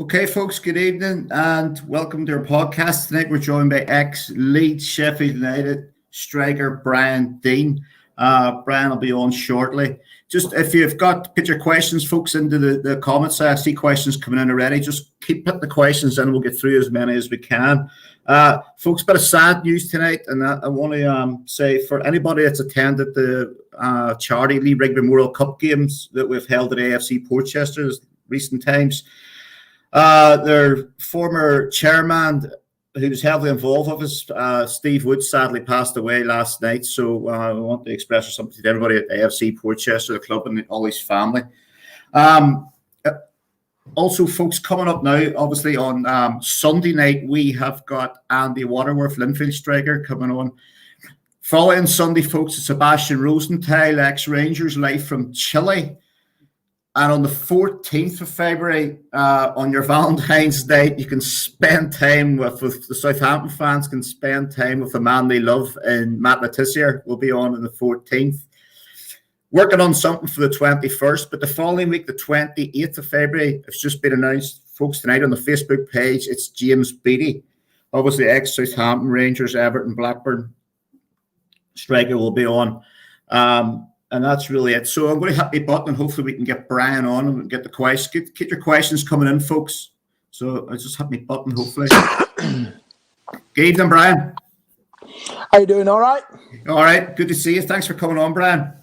Okay, folks, good evening and welcome to our podcast. Tonight we're joined by ex-Leeds Sheffield United striker Brian Deane. Brian will be on shortly. Just if you've got, put your questions, folks, into the comments. I see questions coming in already. Just keep putting the questions in. We'll get through as many as we can. Folks, bit of sad news tonight, and I want to say for anybody that's attended the Charity Lee Rugby World Cup games that we've held at AFC Portchester in recent times, their former chairman, who was heavily involved with us, Steve Wood, sadly passed away last night. So I want to express our sympathy to everybody at AFC Portchester, the club, and all his family. Also, folks, coming up now, obviously on Sunday night, we have got Andy Waterworth, Linfield striker, coming on. Following Sunday, folks, it's Sebastian Rosenthal, ex-Rangers, live from Chile. And on the 14th of February, on your Valentine's Day, you can spend time with the Southampton fans can spend time with the man they love. And Matt Letizier will be on the 14th. Working on something for the 21st, but the following week, the 28th of February, it's just been announced, folks, tonight on the Facebook page. It's James Beattie, obviously ex-Southampton, Rangers, Everton, Blackburn striker will be on. And that's really it. So I'm going to hit the button and hopefully we can get Brian on and get the questions. Get your questions coming in, folks. So I just hit my button, hopefully. Good evening, Brian. How you doing? All right? All right. Good to see you. Thanks for coming on, Brian.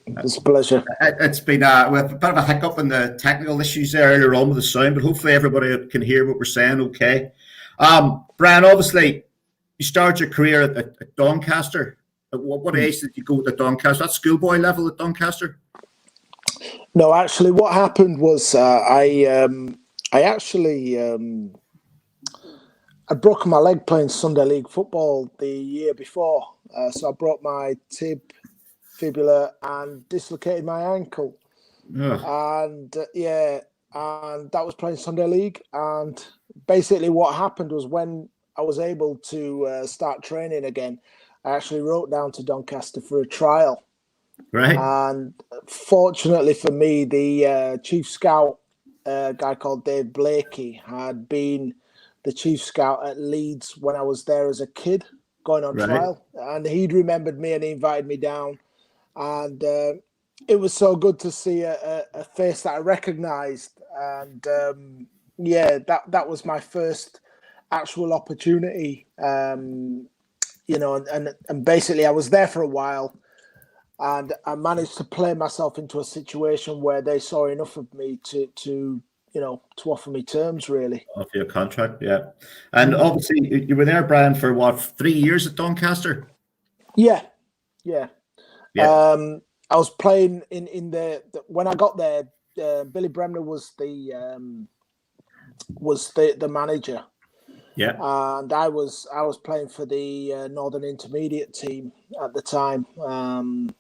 It's a pleasure. It's been we have a bit of a hiccup in the technical issues there earlier on with the sound, but hopefully everybody can hear what we're saying okay. Brian, obviously, you started your career at Doncaster. At what age did you go to Doncaster? That schoolboy level at Doncaster? No, actually, what happened was I broke my leg playing Sunday League football the year before. So I broke my tib, fibula, and dislocated my ankle. And and that was playing Sunday League. And basically, what happened was when I was able to start training again, I actually wrote down to Doncaster for a trial. Right. And fortunately for me, the chief scout, a guy called Dave Blakey, had been the chief scout at Leeds when I was there as a kid going on trial. And he'd remembered me and he invited me down. And it was so good to see a face that I recognised. And that was my first actual opportunity. And basically I was there for a while and I managed to play myself into a situation where they saw enough of me to offer me terms, really. Offer your contract, yeah. And obviously you were there, Brian, for what, 3 years at Doncaster? Yeah. I was playing in the when I got there, Billy Bremner was the manager. Yeah, and I was playing for the Northern Intermediate team at the time, and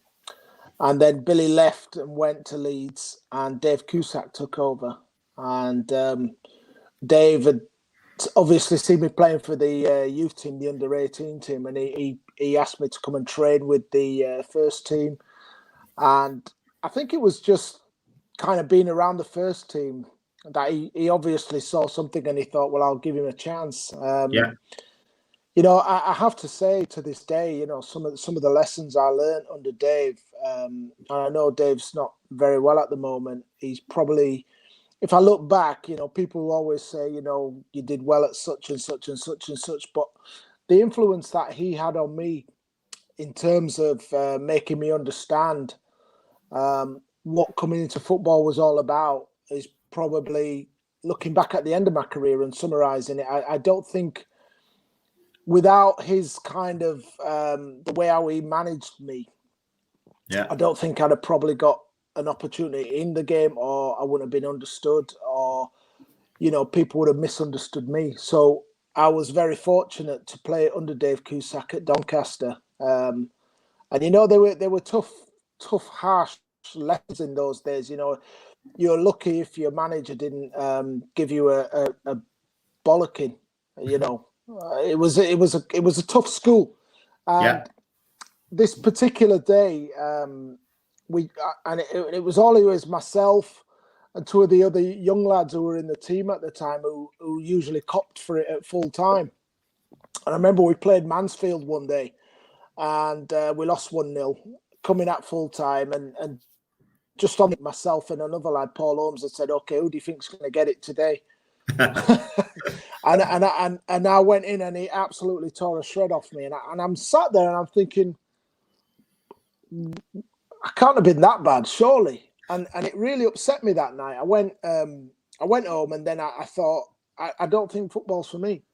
then Billy left and went to Leeds, and Dave Cusack took over. And Dave had obviously seen me playing for the youth team, the under-18 team, and he asked me to come and train with the first team. And I think it was just kind of being around the first team that he obviously saw something and he thought, well, I'll give him a chance. I have to say to this day, some of the lessons I learned under Dave, and I know Dave's not very well at the moment. He's probably, if I look back, people always say, you did well at such and such and such and such, but the influence that he had on me in terms of making me understand what coming into football was all about is probably, looking back at the end of my career and summarising it, I don't think without his kind of the way how he managed me, I don't think I'd have probably got an opportunity in the game, or I wouldn't have been understood, or people would have misunderstood me. So I was very fortunate to play under Dave Cusack at Doncaster, and they were tough, harsh lessons in those days. You're lucky if your manager didn't give you a bollocking. It was a tough school. This particular day, it was myself and two of the other young lads who were in the team at the time who usually copped for it at full time. And I remember we played Mansfield one day and we lost 1-0 coming at full time. And just on myself and another lad, Paul Holmes, had said, okay, who do you think's going to get it today? and I went in and he absolutely tore a shred off me. And I'm sat there and I'm thinking, I can't have been that bad, surely. And it really upset me that night. I went home and then I thought, I don't think football's for me.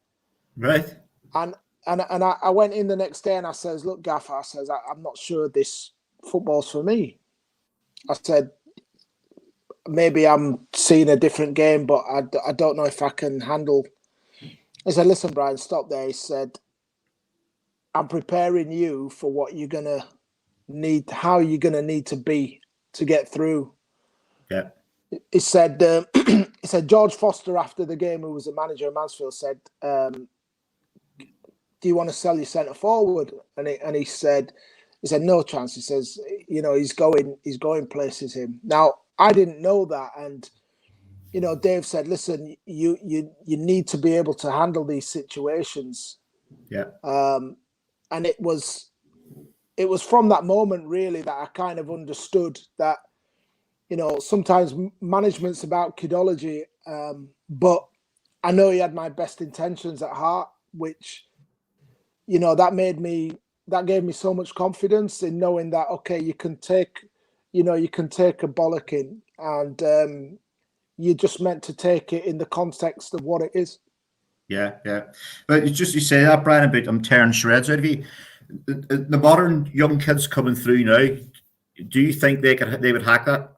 Right. And I went in the next day and I says, look, Gaffer, I says, I'm not sure this football's for me. I said, maybe I'm seeing a different game, but I don't know if I can handle. He said, listen, Brian, stop there. He said, I'm preparing you for what you're going to need, how you're going to need to be to get through. Yeah. He said, he said, George Foster, after the game, who was the manager of Mansfield, said, do you want to sell your centre forward? And he said, no chance. He says, he's going places, him. Now, I didn't know that. And, Dave said, listen, you need to be able to handle these situations. Yeah. And it was from that moment, really, that I kind of understood that, sometimes management's about kidology, but I know he had my best intentions at heart, which, that gave me so much confidence in knowing that, okay, you can take a bollocking and you're just meant to take it in the context of what it is. Yeah, yeah. But it's just, you say that, Brian, about I'm tearing shreds out of you. The modern young kids coming through now, do you think they would hack that?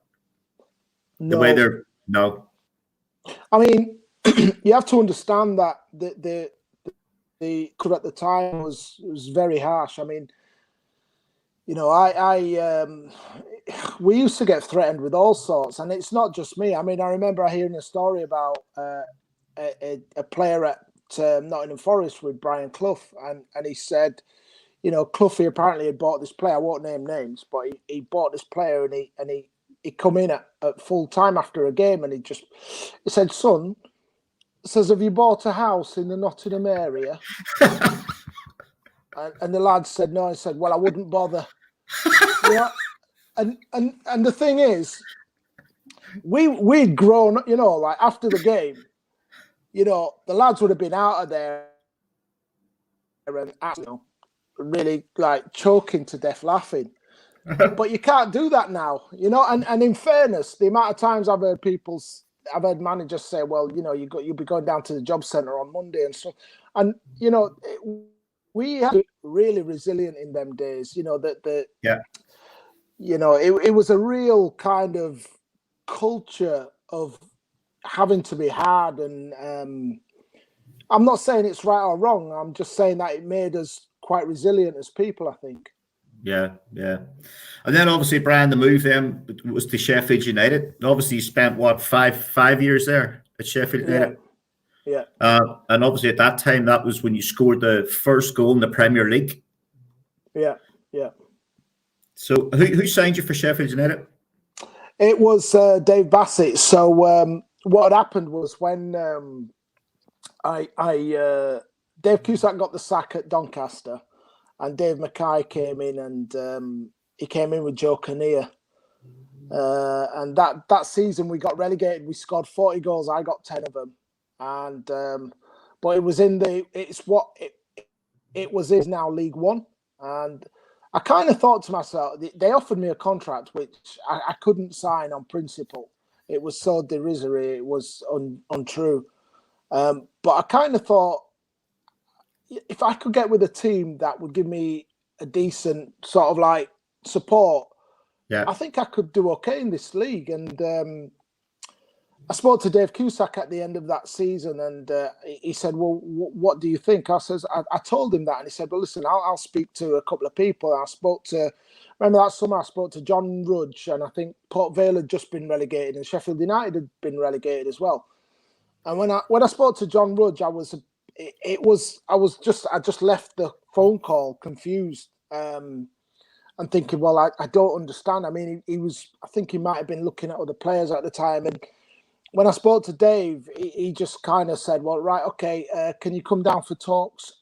No. The way they're no. I mean, you have to understand that the at the time was very harsh. I mean, we used to get threatened with all sorts, and it's not just me. I mean, I remember hearing a story about a player at Nottingham Forest with Brian Clough, and he said, Cloughy apparently had bought this player. I won't name names, but he bought this player, and he come in at full time after a game, and he said, son, says, have you bought a house in the Nottingham area? and the lad said no. I said, well, I wouldn't bother. And the thing is, we'd grown, like after the game, the lads would have been out of there and really like choking to death laughing. But you can't do that now, and in fairness, the amount of times I've heard managers say, well, you'll be going down to the job centre on Monday and stuff. And, we had really resilient in them days, Yeah. It was a real kind of culture of having to be hard. And I'm not saying it's right or wrong. I'm just saying that it made us quite resilient as people, I think. Yeah, yeah. And then obviously, Brian, the move then was to Sheffield United. And obviously, you spent, what, five years there at Sheffield United? Yeah. And obviously, at that time, that was when you scored the first goal in the Premier League. Yeah, yeah. So who signed you for Sheffield United? It was Dave Bassett. So what had happened was when Dave Cusack got the sack at Doncaster, and Dave Mackay came in, and he came in with Joe Kinnear. And that season we got relegated. We scored 40 goals. I got 10 of them. And but it was it was now League One. And I kind of thought to myself, they offered me a contract which I couldn't sign on principle. It was so derisory. It was untrue. But I kind of thought, if I could get with a team that would give me a decent sort of like support, I think I could do okay in this league. And I spoke to Dave Cusack at the end of that season, and he said, well, what do you think? I told him that, and he said, well, listen, I'll speak to a couple of people. And remember that summer I spoke to John Rudge, and I think Port Vale had just been relegated, and Sheffield United had been relegated as well. And when I spoke to John Rudge, I just left the phone call confused. And and thinking, well, I don't understand. I mean, I think he might have been looking at other players at the time. And when I spoke to Dave, he just kind of said, well, right, okay, can you come down for talks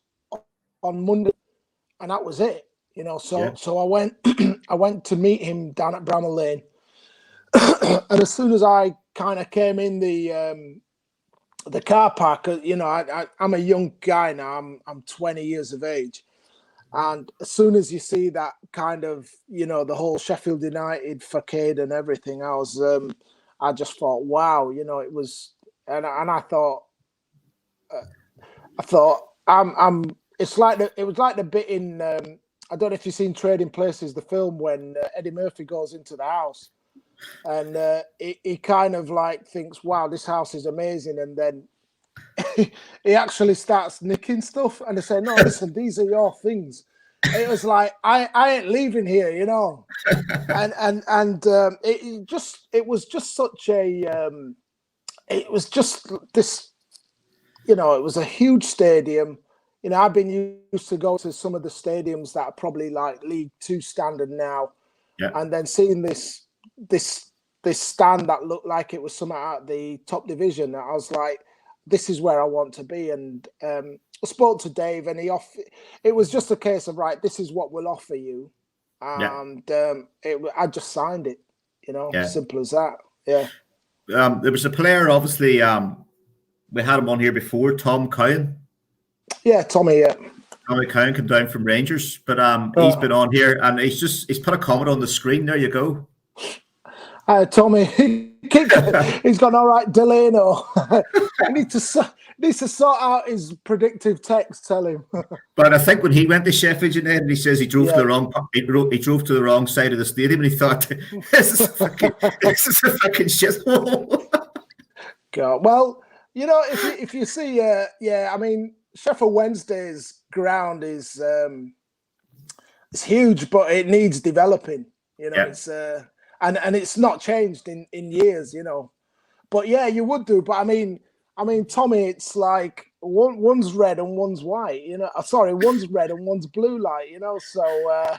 on Monday? And that was it, you know. So I went, I went to meet him down at Bramall Lane. And as soon as I kind of came in the car park, you know, I'm a young guy now. I'm 20 years of age. And as soon as you see that kind of, you know, the whole Sheffield United facade and everything, I just thought, wow, you know, it was, and I thought, it's like it was like the bit in, I don't know if you've seen Trading Places, the film, when Eddie Murphy goes into the house, and he kind of like thinks, wow, this house is amazing, and then he actually starts nicking stuff, and they say, no, listen, these are your things. It was like, I ain't leaving here, you know. And it was just such a it was just this, you know, it was a huge stadium. You know, I've been used to go to some of the stadiums that are probably like League Two standard now, and then seeing this stand that looked like it was something at the top division, I was like, this is where I want to be. And I spoke to Dave, and it was just a case of, right, this is what we'll offer you, and I just signed it, you know, simple as that. Yeah. There was a player, obviously, we had him on here before, Tom Cowan. Yeah, Tommy. Yeah. Tommy Cowan came down from Rangers, but he's been on here, and he's put a comment on the screen. There you go. Tommy, he's got all right, Deane. He needs to sort out his predictive text. Tell him. But I think when he went to Sheffield United, he says he drove to the wrong. He drove to the wrong side of the stadium, and he thought, "This is a fucking shithole." God. Well, you know, if you see, I mean, Sheffield Wednesday's ground is it's huge, but it needs developing. You know, it's and it's not changed in years. You know, but yeah, you would do. But I mean, Tommy, it's like one's red and one's white. You know, sorry, one's red and one's blue light. You know, so.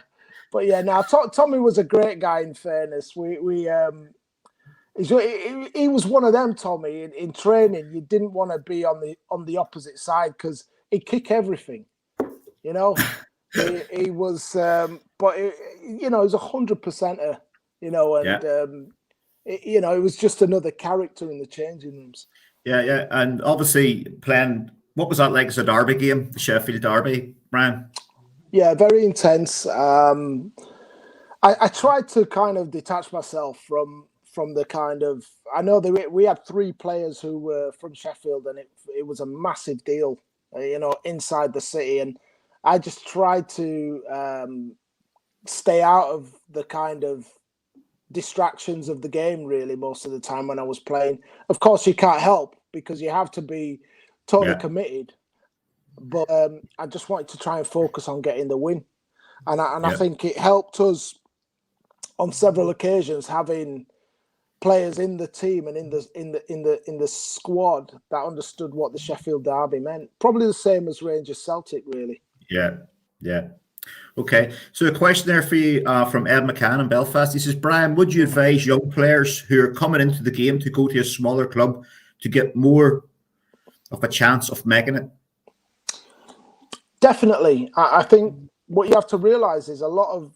But yeah, now Tommy was a great guy. In fairness, he was one of them, Tommy. In training, you didn't want to be on the opposite side because he'd kick everything. You know, he was, but you know, he was 100%er. You know, and you know, it was just another character in the changing rooms. Yeah, and obviously playing. What was that like as a derby game, the Sheffield Derby, Brian? Yeah, very intense. I tried to kind of detach myself from the kind of, I know that we had 3 players who were from Sheffield, and it was a massive deal, you know, inside the city, and I just tried to stay out of the kind of distractions of the game really most of the time when I was playing. Of course, you can't help because you have to be totally committed, but I just wanted to try and focus on getting the win, and I think it helped us on several occasions having players in the team and in the squad that understood what the Sheffield Derby meant. Probably the same as Rangers Celtic, really. Yeah. Okay. So a question there for you from Ed McCann in Belfast. He says, Brian, would you advise young players who are coming into the game to go to a smaller club to get more of a chance of making it? Definitely. I think what you have to realise is a lot of,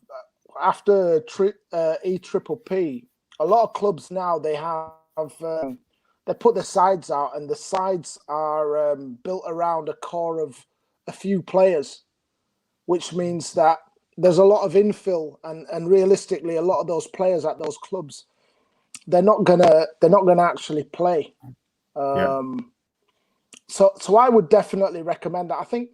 after EPPP, a lot of clubs now, they put their sides out, and the sides are built around a core of a few players, which means that there's a lot of infill, and realistically, a lot of those players at those clubs, they're not gonna actually play. So I would definitely recommend that. I think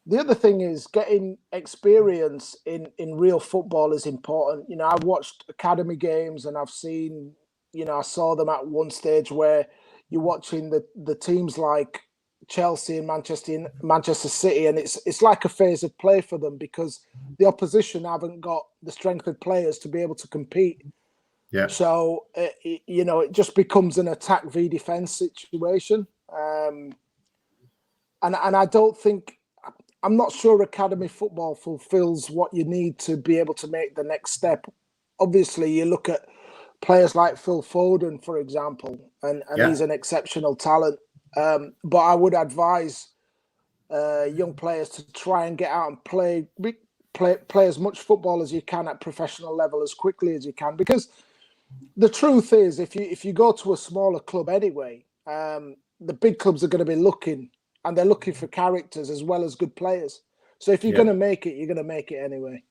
the other thing is getting experience in real football is important. You know, I've watched academy games, and I've seen, you know, I saw them at one stage where you're watching the teams like Chelsea and Manchester City, and it's like a phase of play for them because the opposition haven't got the strength of players to be able to compete. Yeah. So you know, it just becomes an attack v defense situation, and I don't think, I'm not sure academy football fulfills what you need to be able to make the next step. Obviously, you look at players like Phil Foden, for example, and Yeah, he's an exceptional talent. But I would advise young players to try and get out and play as much football as you can at professional level as quickly as you can. Because the truth is, if you go to a smaller club anyway, the big clubs are going to be looking, and they're looking for characters as well as good players. So if you're yeah, going to make it, you're going to make it anyway.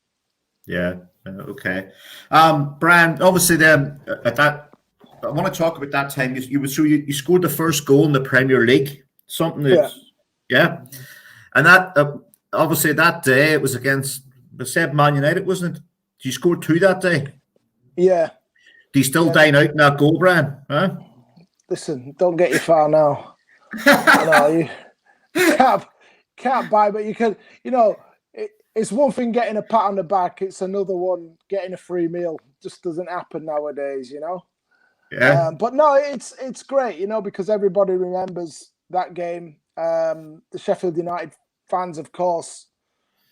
yeah. Okay. Brian, obviously, then at that, I want to talk about that time. You scored the first goal in the Premier League. Something Yeah, that's yeah, and that obviously that day it was against the said Man United, wasn't it? You scored two that day. yeah, Do you still yeah. dine out in that goal, Brian? Huh? Listen, don't get you far now. You can't buy, but you can. It's one thing getting a pat on the back. It's another one getting a free meal. Just doesn't happen nowadays. Yeah, But no, it's great. Because everybody remembers that game. The Sheffield United fans, of course.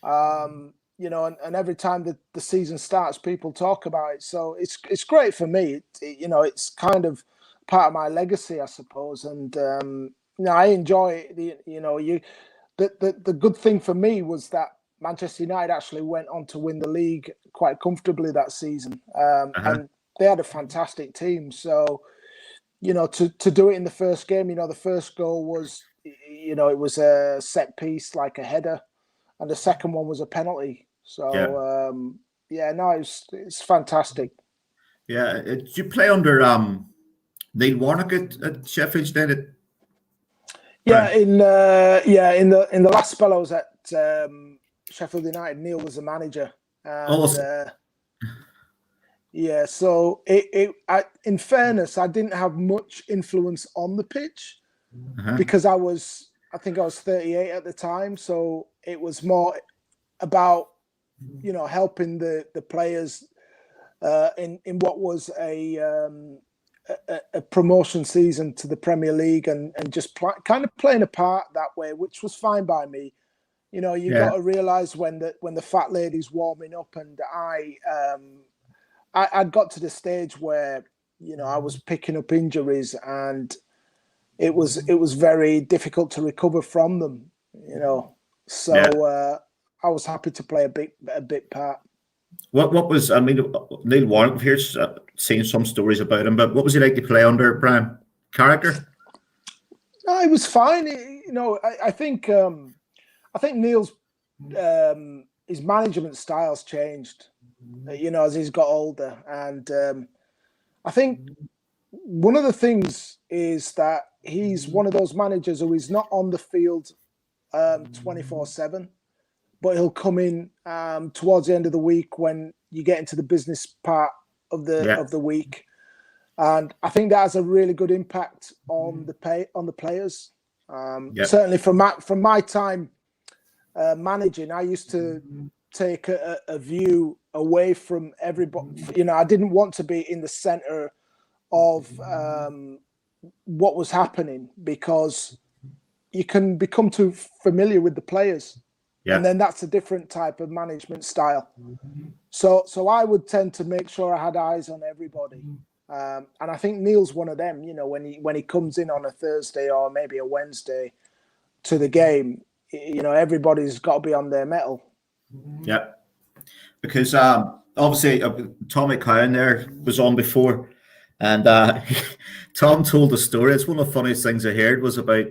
And every time the season starts, people talk about it. So it's great for me. It's kind of part of my legacy, I suppose. And I enjoy the good thing for me was that Manchester United actually went on to win the league quite comfortably that season, and they had a fantastic team. So to do it in the first game, the first goal was it was a set piece, like a header, and the second one was a penalty. yeah, So no, it's fantastic. yeah. Did you play under Neil Warnock at Sheffield United, Yeah, Brian? in the last spell I was at Sheffield United, Neil was the manager, and Oh, so in fairness, I didn't have much influence on the pitch because I think I was 38 at the time, so it was more about helping the players in what was a promotion season to the Premier League and just kind of playing a part that way, which was fine by me. You yeah, got to realise when the fat lady's warming up, and I'd got to the stage where I was picking up injuries, and it was very difficult to recover from them. So yeah. I was happy to play a bit part. What was I mean? Neil Warnock here's seen some stories about him, but what was he like to play under, Brian? Character? No, it was fine. I think Neil's his management style's changed. As he's got older, and I think one of the things is that he's one of those managers who is not on the field 24/7, but he'll come in towards the end of the week when you get into the business part of Yeah, the week, and I think that has a really good impact on the players. yeah, Certainly from my time managing, I used to take a view away from everybody. I didn't want to be in the center of what was happening, because you can become too familiar with the players, and yeah, then that's a different type of management style. So I would tend to make sure I had eyes on everybody, and I think Neil's one of them. When he comes in on a Thursday or maybe a Wednesday to the game, everybody's got to be on their mettle. yeah. Because obviously Tommy Cowan there was on before, and Tom told the story. It's one of the funniest things I heard was about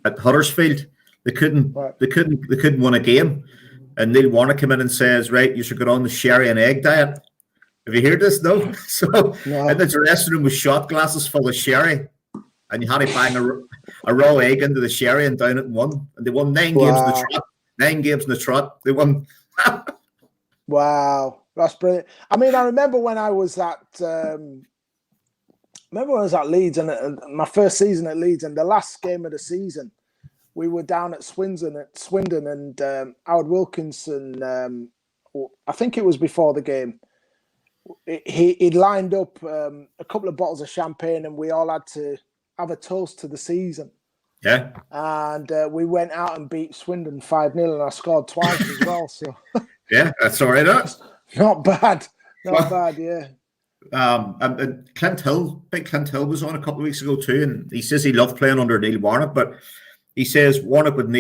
at Huddersfield. They couldn't, Right. they couldn't, they couldn't win a game, and Neil Warnock came in and says, "Right, you should go on the sherry and egg diet." Have you heard this? No. So, and No. the dressing room with shot glasses full of sherry, and you had to bang a raw egg into the sherry and down it in one. And they won 9 games in the Wow. trot. 9 games in the trot. They won. Wow. That's brilliant. I mean, I remember when I was at Leeds, and my first season at Leeds, and the last game of the season, we were down at Swindon, and Howard Wilkinson. I think it was before the game. He'd lined up a couple of bottles of champagne, and we all had to have a toast to the season. Yeah. And we went out and beat Swindon 5-0, and I scored twice as well. So Yeah, that's all right. not bad. Not Well, bad, yeah. And big Clint Hill was on a couple of weeks ago too, and he says he loved playing under Neil Warnock, but he says Warnock would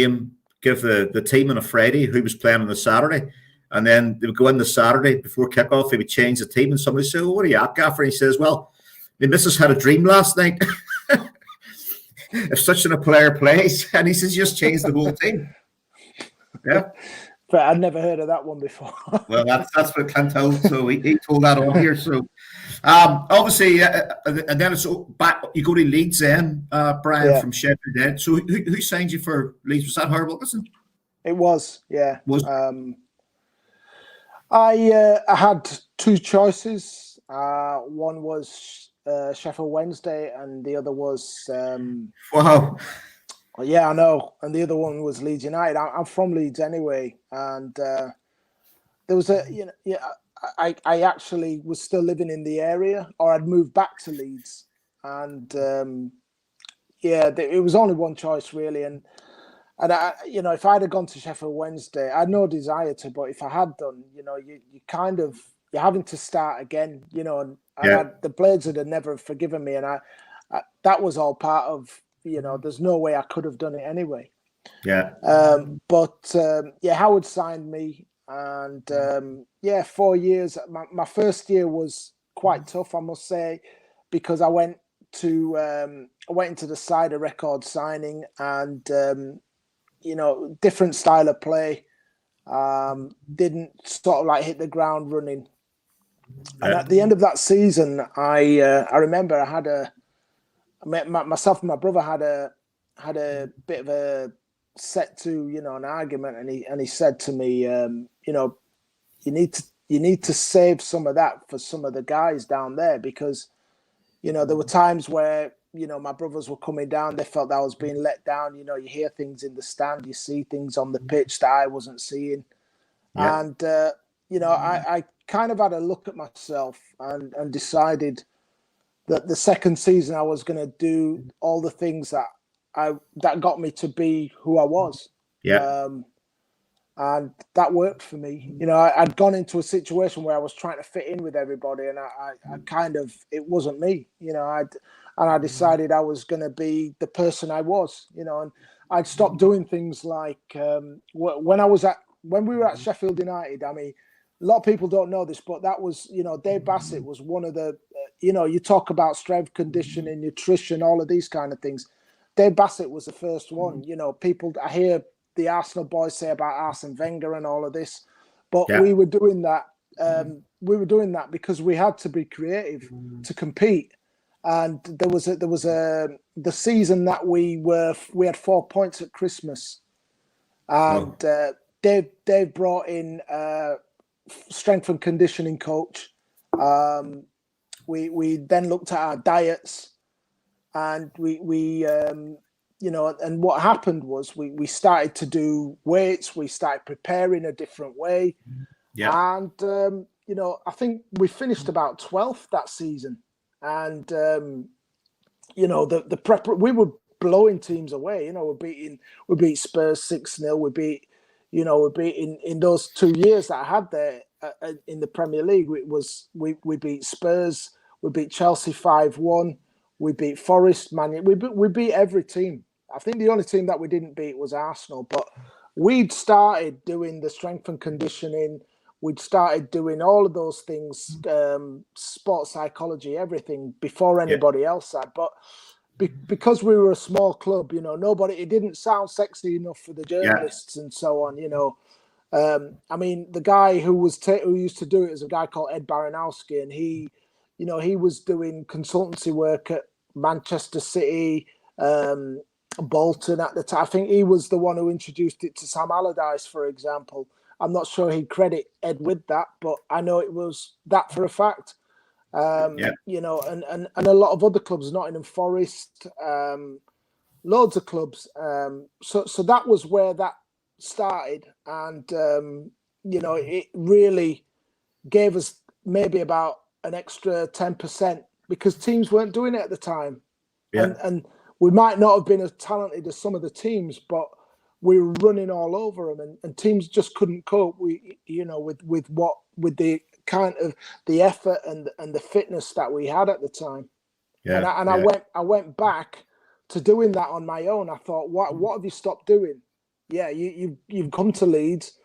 give the team on a Friday who was playing on the Saturday, and then they would go in the Saturday before kickoff. He would change the team, and somebody say, "Oh, what are you at, Gaffer?" And he says, "Well, the missus had a dream last night. If such a player plays," and he says, "Just change the whole team." Yeah. But I'd never heard of that one before. Well, that's what Clint Hill. So he told that on here. So obviously, and then it's back. You go to Leeds, then Brian from Sheffield. Then, so who signed you for Leeds? Was that Howard Wilkinson? It was, yeah. Was I had two choices. One was Sheffield Wednesday, and the other was wow. Yeah, I know. And the other one was Leeds United. I'm from Leeds anyway, and there was I actually was still living in the area, or I'd moved back to Leeds, and it was only one choice really, and I, if I'd have gone to Sheffield Wednesday, I had no desire to, but if I had done, you're having to start again, and the Blades would have never forgiven me, and I that was all part of. There's no way I could have done it anyway. Yeah. But Howard signed me, and 4 years. My first year was quite tough, I must say, because I went into the Cider record signing, and different style of play. Didn't sort of like hit the ground running. And at the end of that season, I remember I had myself and my brother had a bit of a set to an argument, and he said to me, you need to save some of that for some of the guys down there, because there were times where my brothers were coming down, they felt that I was being let down. You hear things in the stand, you see things on the pitch that I wasn't seeing, and I kind of had a look at myself and decided that the second season I was going to do all the things that got me to be who I was. Yeah. And that worked for me. I'd gone into a situation where I was trying to fit in with everybody, and I kind of, it wasn't me, I decided I was going to be the person I was, and I'd stopped doing things like when we were at Sheffield United. I mean, a lot of people don't know this, but that was, Dave Bassett was one of the, you talk about strength, conditioning, nutrition, all of these kind of things. Dave Bassett was the first one. I hear the Arsenal boys say about Arsene Wenger and all of this, but we were doing that. We were doing that because we had to be creative to compete. And there was the season that we had 4 points at Christmas, and Dave brought in strength and conditioning coach. We then looked at our diets, and we and what happened was we started to do weights. We started preparing a different way. Yeah. And I think we finished about 12th that season, and the prep, we were blowing teams away. We beat Spurs 6-0. We beat in those 2 years that I had there in the Premier League. We beat Spurs. We beat Chelsea 5-1. We beat Forest, Man. We beat every team. I think the only team that we didn't beat was Arsenal. But we'd started doing the strength and conditioning. We'd started doing all of those things, sports psychology, everything before anybody else had. But because we were a small club, it didn't sound sexy enough for the journalists and so on. I mean, the guy who used to do it was a guy called Ed Baranowski, and he was doing consultancy work at Manchester City, Bolton at the time. I think he was the one who introduced it to Sam Allardyce, for example. I'm not sure he'd credit Ed with that, but I know it was that for a fact. And a lot of other clubs, Nottingham Forest, loads of clubs. So that was where that started, and it really gave us maybe about an extra 10% because teams weren't doing it at the time. And we might not have been as talented as some of the teams, but we were running all over them, and teams just couldn't cope. With the kind of the effort and the fitness that we had at the time. Yeah, I went back to doing that on my own. I thought, what have you stopped doing? Yeah, you've come to Leeds.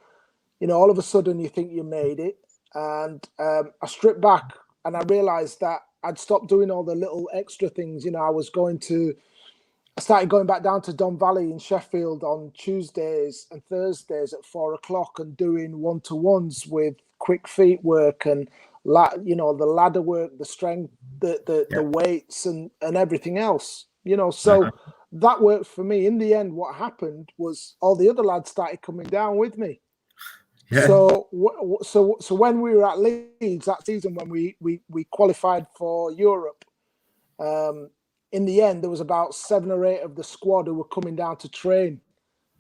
All of a sudden you think you made it, and I stripped back and I realised that I'd stopped doing all the little extra things. I started going back down to Don Valley in Sheffield on Tuesdays and Thursdays at 4:00 and doing one-to-ones with quick feet work and the ladder work, the strength, the weights and everything else. So that worked for me. In the end, what happened was all the other lads started coming down with me. Yeah. So when we were at Leeds that season, when we qualified for Europe, in the end there was about 7 or 8 of the squad who were coming down to train,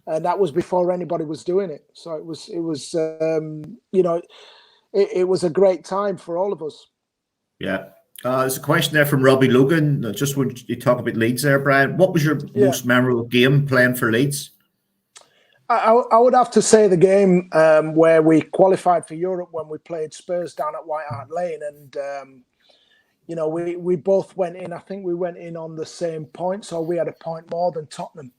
and that was before anybody was doing it. So it was it was a great time for all of us. Yeah. There's a question there from Robbie Logan. Just when you talk about Leeds there, Brian, what was your most memorable game playing for Leeds? I would have to say the game where we qualified for Europe when we played Spurs down at White Hart Lane, and we both went in. I think we went in on the same point, so we had a point more than Tottenham,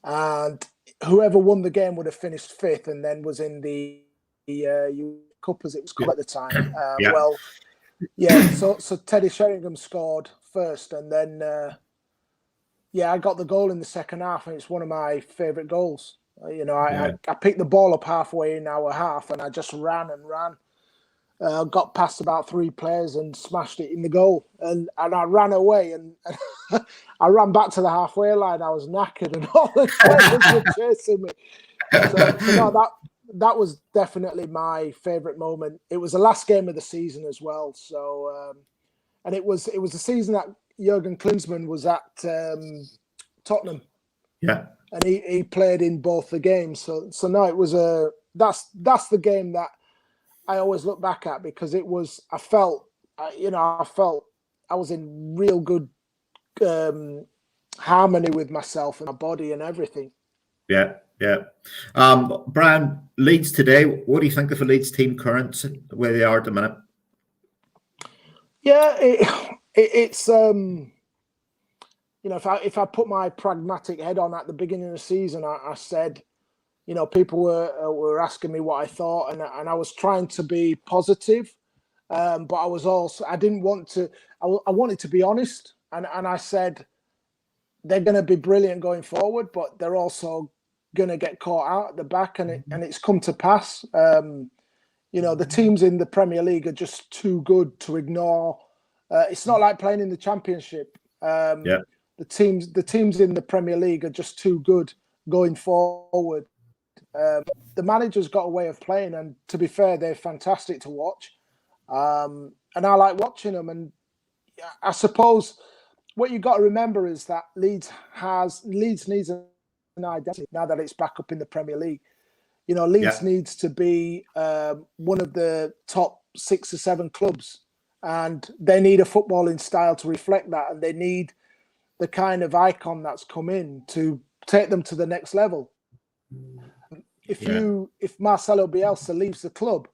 and whoever won the game would have finished 5th, and then was in the Cup as it was called at the time. So Teddy Sheringham scored first, and then I got the goal in the second half, and it's one of my favourite goals. I picked the ball up halfway in our half, and I just ran and ran. Got past about 3 players and smashed it in the goal. And I ran away, and I ran back to the halfway line. I was knackered, and all the players were chasing me. So that was definitely my favourite moment. It was the last game of the season as well. So, and it was the season that Jurgen Klinsmann was at Tottenham. Yeah. And he played in both the games. So no, it was that's the game that I always look back at, because it was, I felt I was in real good harmony with myself and my body and everything. Yeah. Brian, Leeds today, what do you think of the Leeds team current, where they are at the minute? Yeah, it's if I put my pragmatic head on at the beginning of the season, I said, people were asking me what I thought, and I was trying to be positive, but I was also, I didn't want to, I wanted to be honest, and I said they're going to be brilliant going forward, but they're also going to get caught out at the back, and it's come to pass. The teams in the Premier League are just too good to ignore. It's not like playing in the Championship. The teams in the Premier League are just too good going forward. The manager's got a way of playing, and to be fair, they're fantastic to watch. And I like watching them. And I suppose what you've got to remember is that Leeds needs an identity now that it's back up in the Premier League. Leeds needs to be one of the top 6 or 7 clubs, and they need a footballing style to reflect that, and they need the kind of icon that's come in to take them to the next level. If Marcelo Bielsa leaves the club,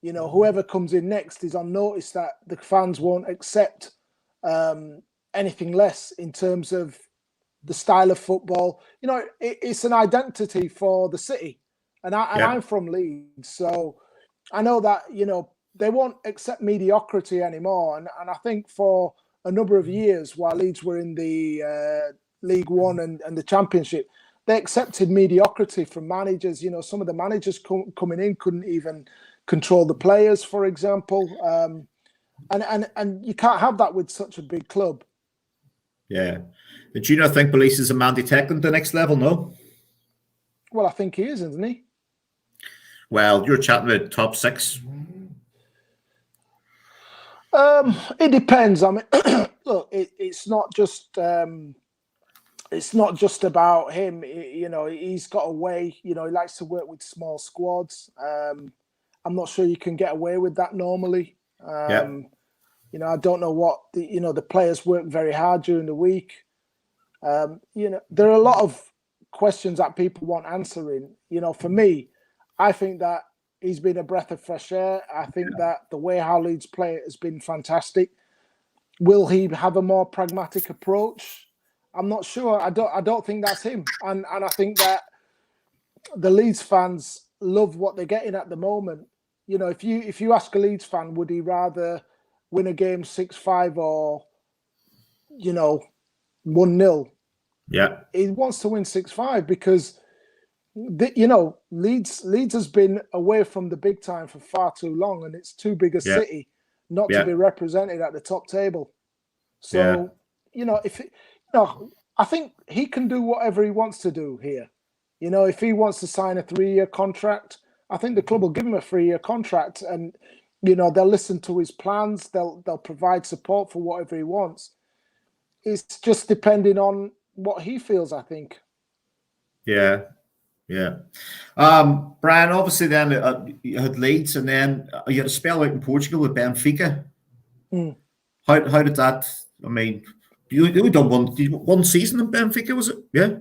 whoever comes in next is on notice that the fans won't accept anything less in terms of the style of football. It's an identity for the city, and I'm from Leeds, so I know that they won't accept mediocrity anymore. And I think for a number of years, while Leeds were in the League One and the Championship, they accepted mediocrity from managers. Some of the managers coming in couldn't even control the players, for example. And you can't have that with such a big club. Yeah. Did you not think Belize is a man to take them to the next level, no? Well, I think he is, isn't he? Well, you're chatting about top 6. It depends. I mean, look, it's not just about him. He's got a way. He likes to work with small squads. I'm not sure you can get away with that normally. I don't know what the players work very hard during the week. There are a lot of questions that people want answering. For me, I think that he's been a breath of fresh air. I think that the way how Leeds play has been fantastic. Will he have a more pragmatic approach? I'm not sure. I don't think that's him. And I think that the Leeds fans love what they're getting at the moment. If you ask a Leeds fan, would he rather win a game 6-5 or 1-0? Yeah. He wants to win 6-5 because Leeds has been away from the big time for far too long, and it's too big a city not to be represented at the top table. So, I think he can do whatever he wants to do here. If he wants to sign a 3-year contract, I think the club will give him a 3-year contract, and they'll listen to his plans. They'll provide support for whatever he wants. It's just depending on what he feels, I think. Yeah. Brian, obviously then you had Leeds, and then you had a spell out in Portugal with Benfica. How did that? I mean, you done one season in Benfica, was it? Yeah,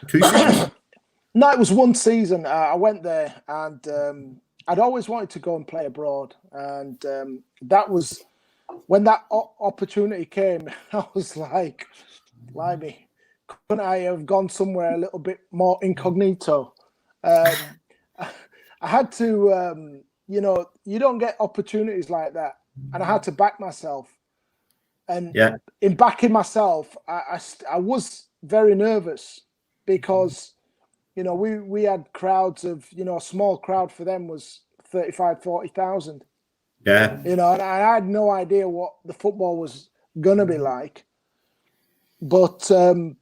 2 seasons. No, it was 1 season. I went there, and I'd always wanted to go and play abroad, and that was when that opportunity came. I was like, blimey, couldn't I have gone somewhere a little bit more incognito? I had to, you don't get opportunities like that, and I had to back myself. And in backing myself, I was very nervous because, we had crowds of, a small crowd for them was 35, 40,000. Yeah. And I had no idea what the football was going to be like. But, I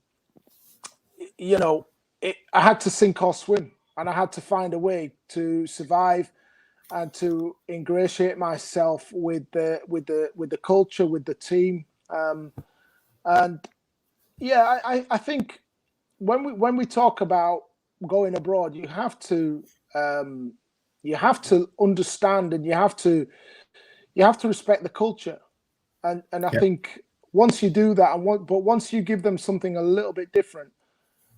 had to sink or swim, and I had to find a way to survive and to ingratiate myself with the culture, with the team, I think when we talk about going abroad, you have to understand, and you have to respect the culture, and I think once you do that, but once you give them something a little bit different,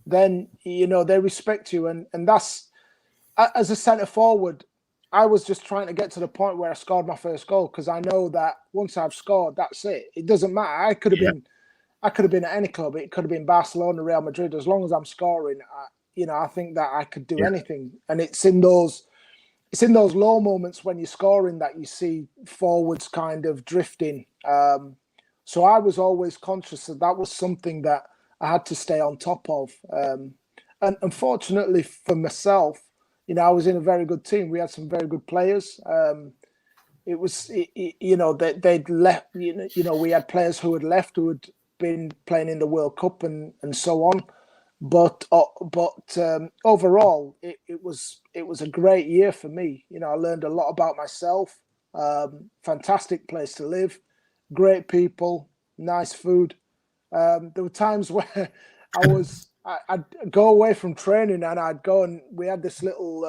then they respect you, and that's, as a centre forward, I was just trying to get to the point where I scored my first goal, because I know that once I've scored, that's it. It doesn't matter. I could have been at any club. It could have been Barcelona, Real Madrid. As long as I'm scoring, I think that I could do anything. And it's in those low moments when you're scoring that you see forwards kind of drifting. So I was always conscious that was something that I had to stay on top of. And unfortunately for myself, I was in a very good team. We had some very good players. They'd left. We had players who had left, who had been playing in the World Cup and so on. But overall, it was a great year for me. I learned a lot about myself. Fantastic place to live, great people, nice food. There were times where I'd go away from training, and I'd go, and we had this little,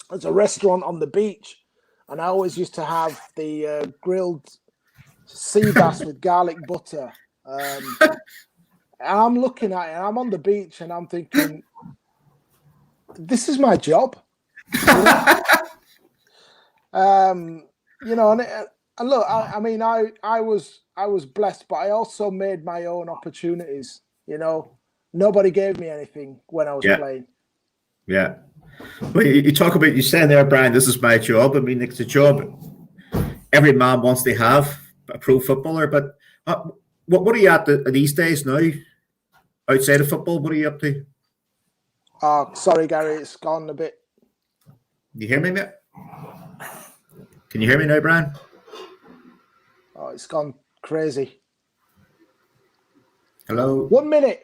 there's a restaurant on the beach, and I always used to have the grilled sea bass with garlic butter. And I'm looking at it, and I'm on the beach, and I'm thinking, this is my job. And look, I was blessed, but I also made my own opportunities. Nobody gave me anything when I was playing. Yeah. Well, you talk about, you saying there, Brian, this is my job. I mean, it's a job every man wants to have, a pro footballer. But what are you at these days now? Outside of football, what are you up to? Oh, sorry, Gary, it's gone a bit. You hear me, mate? Can you hear me now, Brian? Oh, it's gone crazy. Hello? 1 minute.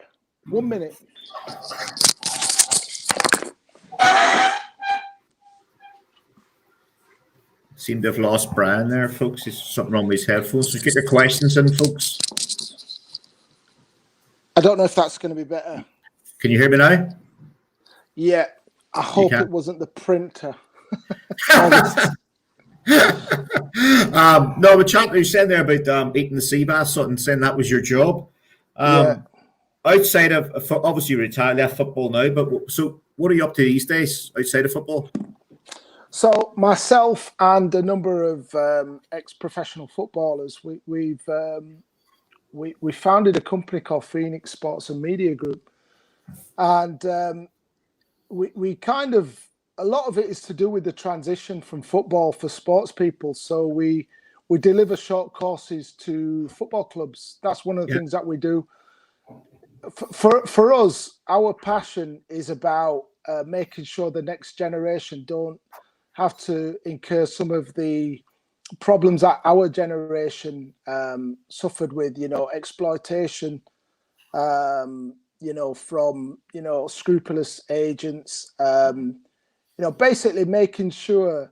Seem to have lost Brian there, folks. There's something wrong with his headphones. Just get your questions in, folks. I don't know if that's going to be better. Can you hear me now? Yeah. I hope it wasn't the printer. No, but chat, you said there about eating the sea bass and saying that was your job. outside of obviously you retired, left football now, but so what are you up to these days outside of football? So myself and a number of ex-professional footballers, we founded a company called Phoenix Sports and Media Group, and we kind of, a lot of it is to do with the transition from football for sports people. So we deliver short courses to football clubs. That's one of the things that we do. For us, our passion is about making sure the next generation don't have to incur some of the problems that our generation suffered with, exploitation, from, scrupulous agents, basically making sure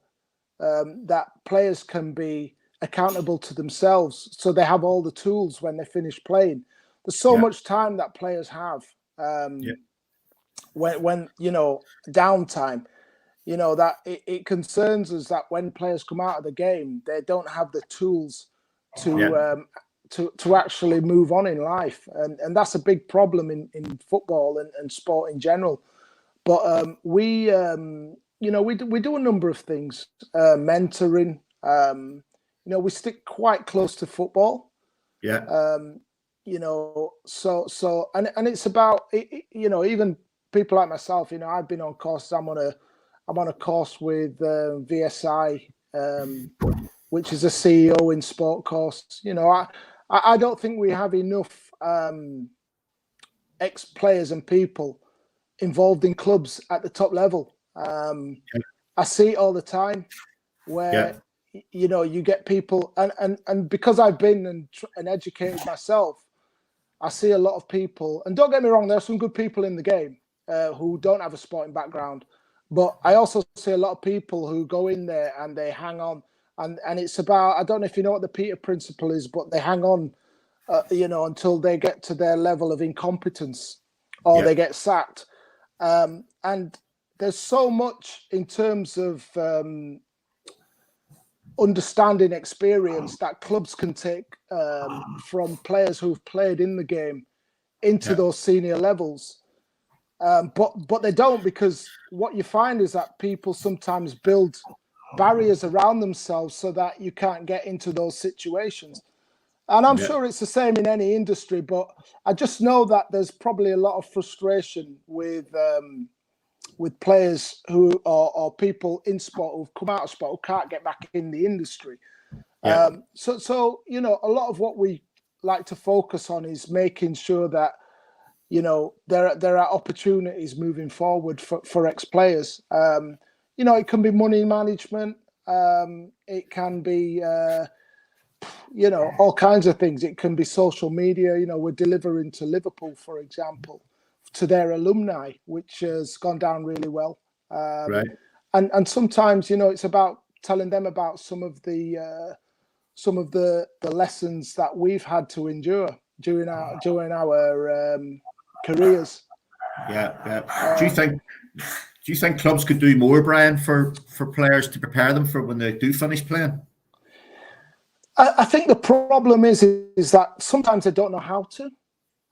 that players can be accountable to themselves, so they have all the tools when they finish playing. There's so much time that players have when downtime, that it concerns us that when players come out of the game, they don't have the tools to actually move on in life, and that's a big problem in football and sport in general. But we do a number of things, mentoring. We stick quite close to football. So it's about even people like myself. I've been on courses. I'm on a course with VSI, which is a CEO in sport course. I don't think we have enough ex-players and people involved in clubs at the top level. I see it all the time where you get people, and because I've been and educated myself, I see a lot of people, and don't get me wrong, there are some good people in the game who don't have a sporting background, but I also see a lot of people who go in there and they hang on, and it's about, I don't know if you know what the Peter principle is, but they hang on, until they get to their level of incompetence or they get sacked. And there's so much in terms of understanding experience that clubs can take from players who've played in the game into those senior levels. But they don't, because what you find is that people sometimes build barriers around themselves so that you can't get into those situations. And I'm sure it's the same in any industry, but I just know that there's probably a lot of frustration with players who or people in sport who've come out of sport who can't get back in the industry. So a lot of what we like to focus on is making sure that there are opportunities moving forward for ex-players. It can be money management. It can be all kinds of things. It can be social media. We're delivering to Liverpool, for example, to their alumni, which has gone down really well. And sometimes, it's about telling them about some of the lessons that we've had to endure during our careers. Do you think clubs could do more, Brian, for players to prepare them for when they do finish playing? I think the problem is that sometimes they don't know how to.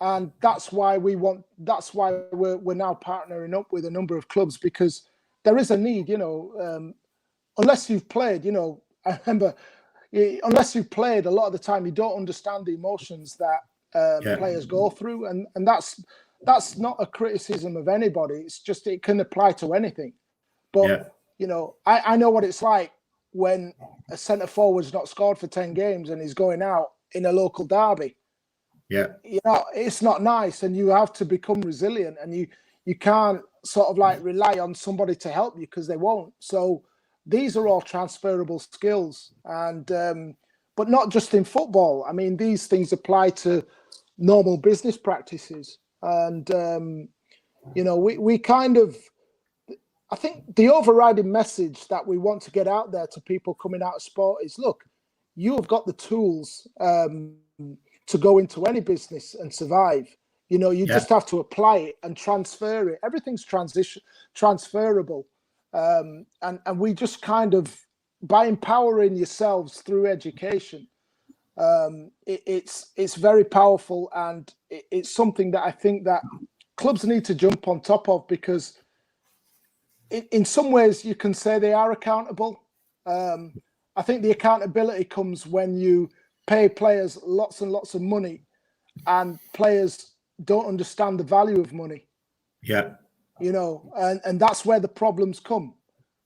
And that's why we're now partnering up with a number of clubs, because there is a need, unless you've played, I remember, unless you've played, a lot of the time you don't understand the emotions that players go through. And that's not a criticism of anybody. It's just, it can apply to anything. But, I know what it's like when a centre forward's not scored for 10 games and he's going out in a local derby. It's not nice, and you have to become resilient, and you can't sort of like rely on somebody to help you, because they won't. So these are all transferable skills, and but not just in football. I mean, these things apply to normal business practices, and we kind of, I think the overriding message that we want to get out there to people coming out of sport is, look, you have got the tools to go into any business and survive. You just have to apply it and transfer it. Everything's transferable. And we just kind of, by empowering yourselves through education, it's very powerful, and it's something that I think that clubs need to jump on top of, because in some ways you can say they are accountable. I think the accountability comes when you pay players lots and lots of money and players don't understand the value of money. Yeah. And that's where the problems come.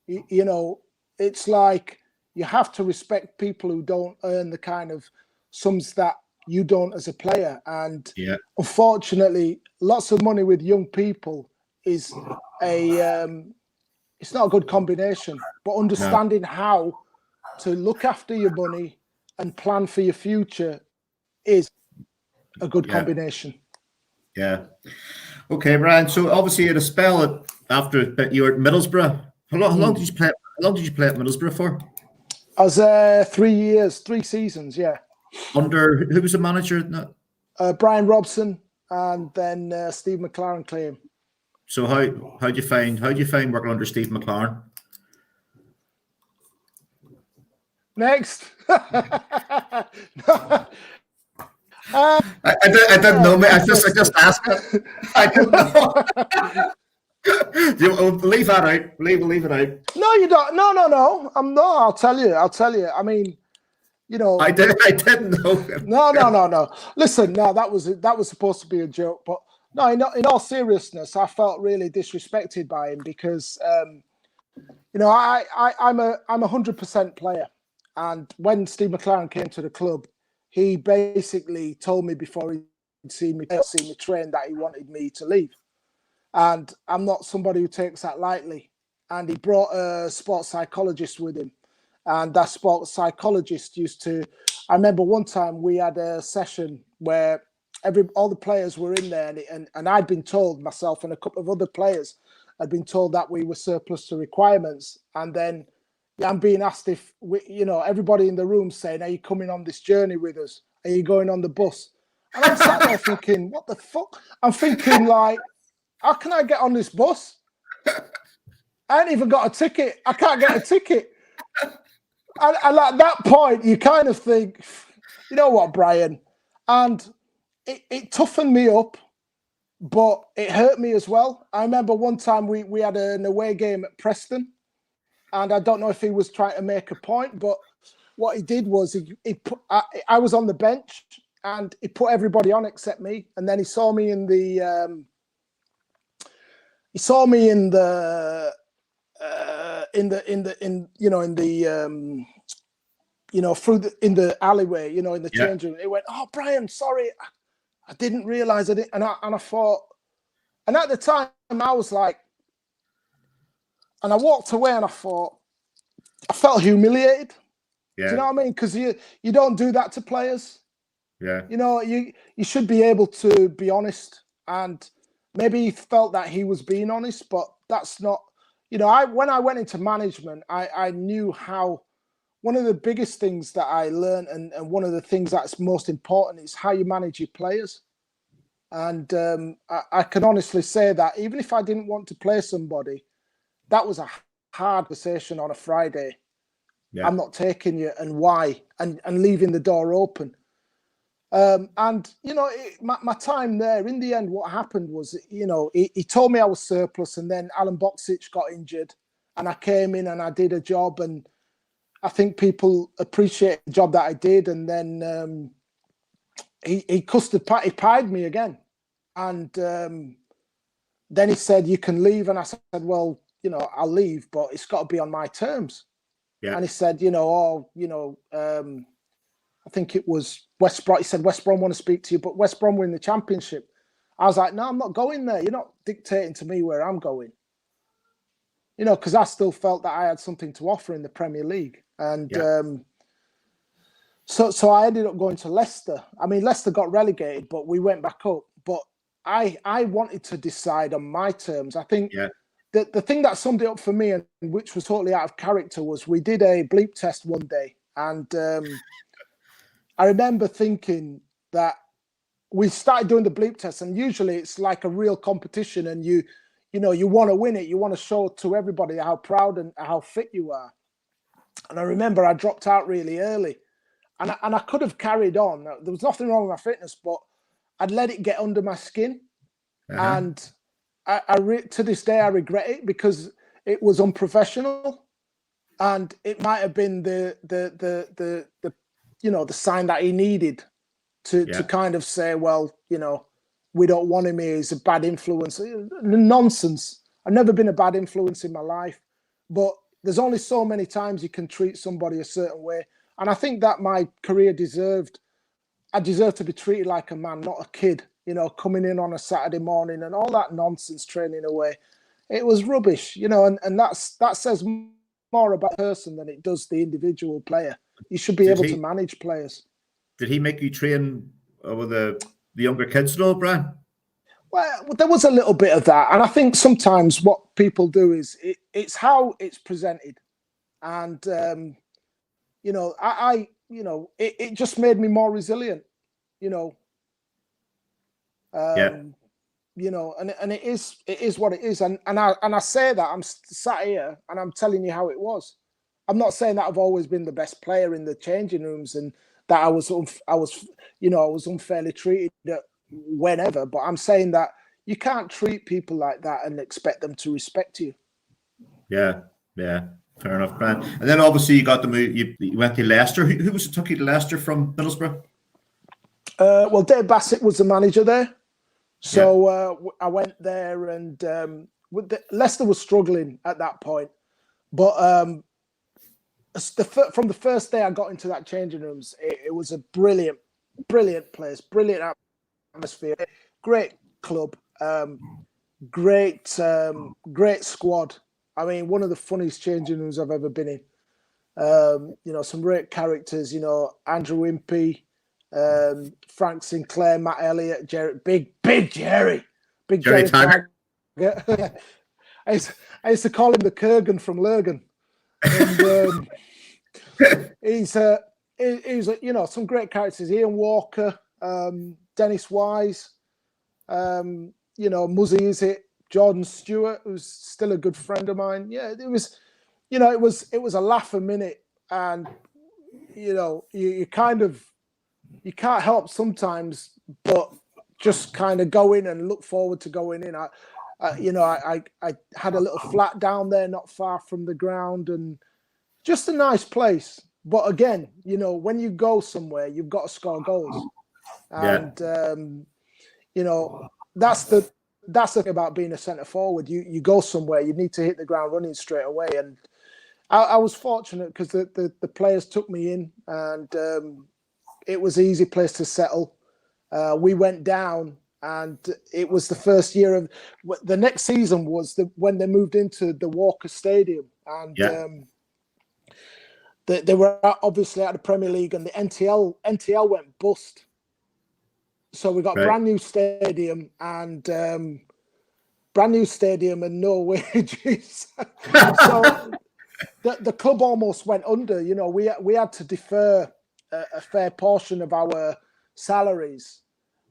It's like you have to respect people who don't earn the kind of sums that you don't as a player. And unfortunately, lots of money with young people is it's not a good combination. But understanding how to look after your money and plan for your future is a good combination. Yeah. Okay, Brian. So obviously you had a spell after you were at Middlesbrough. How long did you play? How long did you play at Middlesbrough for? I was 3 years, 3 seasons. Yeah. Under who was the manager? Brian Robson, and then Steve McLaren came. So how do you find working under Steve McLaren? Next. I didn't know. I just asked it. I don't know. Leave that out. Leave it out. No, you don't. No. I'll tell you. I mean, I didn't know. No. Listen, no, that was supposed to be a joke, but no. In all seriousness, I felt really disrespected by him because, I'm a 100% player, and when Steve McLaren came to the club, he basically told me before he'd seen me train that he wanted me to leave. And I'm not somebody who takes that lightly. And he brought a sports psychologist with him. And that sports psychologist I remember one time we had a session where all the players were in there, and I'd been told, myself and a couple of other players had been told that we were surplus to requirements. And then I'm being asked if everybody in the room saying, "Are you coming on this journey with us? Are you going on the bus?" And I'm sat there thinking, what the fuck? I'm thinking, like, how can I get on this bus? I ain't even got a ticket. I can't get a ticket. And at that point, you kind of think, you know what, Brian? And it toughened me up, but it hurt me as well. I remember one time we had an away game at Preston, and I don't know if he was trying to make a point, but what he did was I was on the bench, and he put everybody on except me, and then he saw me in the alleyway, in the change room. He went, "Oh, Brian, sorry, I didn't realize I didn't." And I thought, and at the time I was like, and I walked away and I thought, I felt humiliated. Yeah. Do you know what I mean? Because you don't do that to players. Yeah. You should be able to be honest, and maybe he felt that he was being honest, but that's not. When I went into management, I knew how. One of the biggest things that I learned, and one of the things that's most important, is how you manage your players. And I can honestly say that even if I didn't want to play somebody, that was a hard conversation on a Friday. Yeah. I'm not taking you, and why, and leaving the door open. My time there, in the end, what happened was, he told me I was surplus, and then Alan Boksic got injured, and I came in and I did a job, and I think people appreciate the job that I did. And then he pied me again, and then he said, "You can leave," and I said, "Well, I'll leave, but it's got to be on my terms." Yeah. And he said, I think it was West Brom. He said, "West Brom want to speak to you, but West Brom were in the Championship." I was like, "No, I'm not going there. You're not dictating to me where I'm going." Because I still felt that I had something to offer in the Premier League. And so I ended up going to Leicester. I mean, Leicester got relegated, but we went back up. But I wanted to decide on my terms. I think the thing that summed it up for me, and which was totally out of character, was we did a bleep test one day. And I remember thinking that we started doing the bleep test, and usually it's like a real competition, and you want to win it. You want to show to everybody how proud and how fit you are. And I remember I dropped out really early, and I could have carried on. There was nothing wrong with my fitness, but I'd let it get under my skin, Uh-huh. and to this day I regret it because it was unprofessional, and it might have been the the sign that he needed to Yeah. kind of say, well, we don't want him here. He's a bad influence. Nonsense. I've never been a bad influence in my life, but there's only so many times you can treat somebody a certain way. And I think that my career I deserve to be treated like a man, not a kid, coming in on a Saturday morning and all that nonsense training away. It was rubbish, and that says more about the person than it does the individual player. You should be able to manage players. Did he make you train with the younger kids at all, Brian? Well, there was a little bit of that, and I think sometimes what people do is it's how it's presented, and it just made me more resilient, Yeah. And it is what it is, and I say that I'm sat here and I'm telling you how it was. I'm not saying that I've always been the best player in the changing rooms and that I was unfairly treated whenever, but I'm saying that you can't treat people like that and expect them to respect you. Yeah, yeah, fair enough, Brian. And then obviously you got the move. You went to Leicester. Who was it took you to Leicester from Middlesbrough? Well, Dave Bassett was the manager there, so I went there, and Leicester was struggling at that point, but from the first day I got into that changing rooms, it was a brilliant place, brilliant atmosphere, great club, great squad. I mean, one of the funniest changing rooms I've ever been in. Some great characters. Andrew Impey, Frank Sinclair, Matt Elliott, Big Jerry Tiger. I used to call him the Kurgan from Lurgan. And he's some great characters. Ian Walker, Dennis Wise, Muzzy Is It, Jordan Stewart, who's still a good friend of mine. Yeah, it was a laugh a minute, and you can't help sometimes, but just kind of go in and look forward to going in. I had a little flat down there, not far from the ground, and just a nice place. But again, when you go somewhere, you've got to score goals, and that's the thing about being a centre forward. You go somewhere, you need to hit the ground running straight away. And I was fortunate because the players took me in, and it was an easy place to settle. We went down, and it was the first year of the next season was when they moved into the Walker Stadium, and they were obviously at the Premier League, and the NTL went bust. So we got brand new stadium and no wages. So the club almost went under. We had to defer a fair portion of our salaries.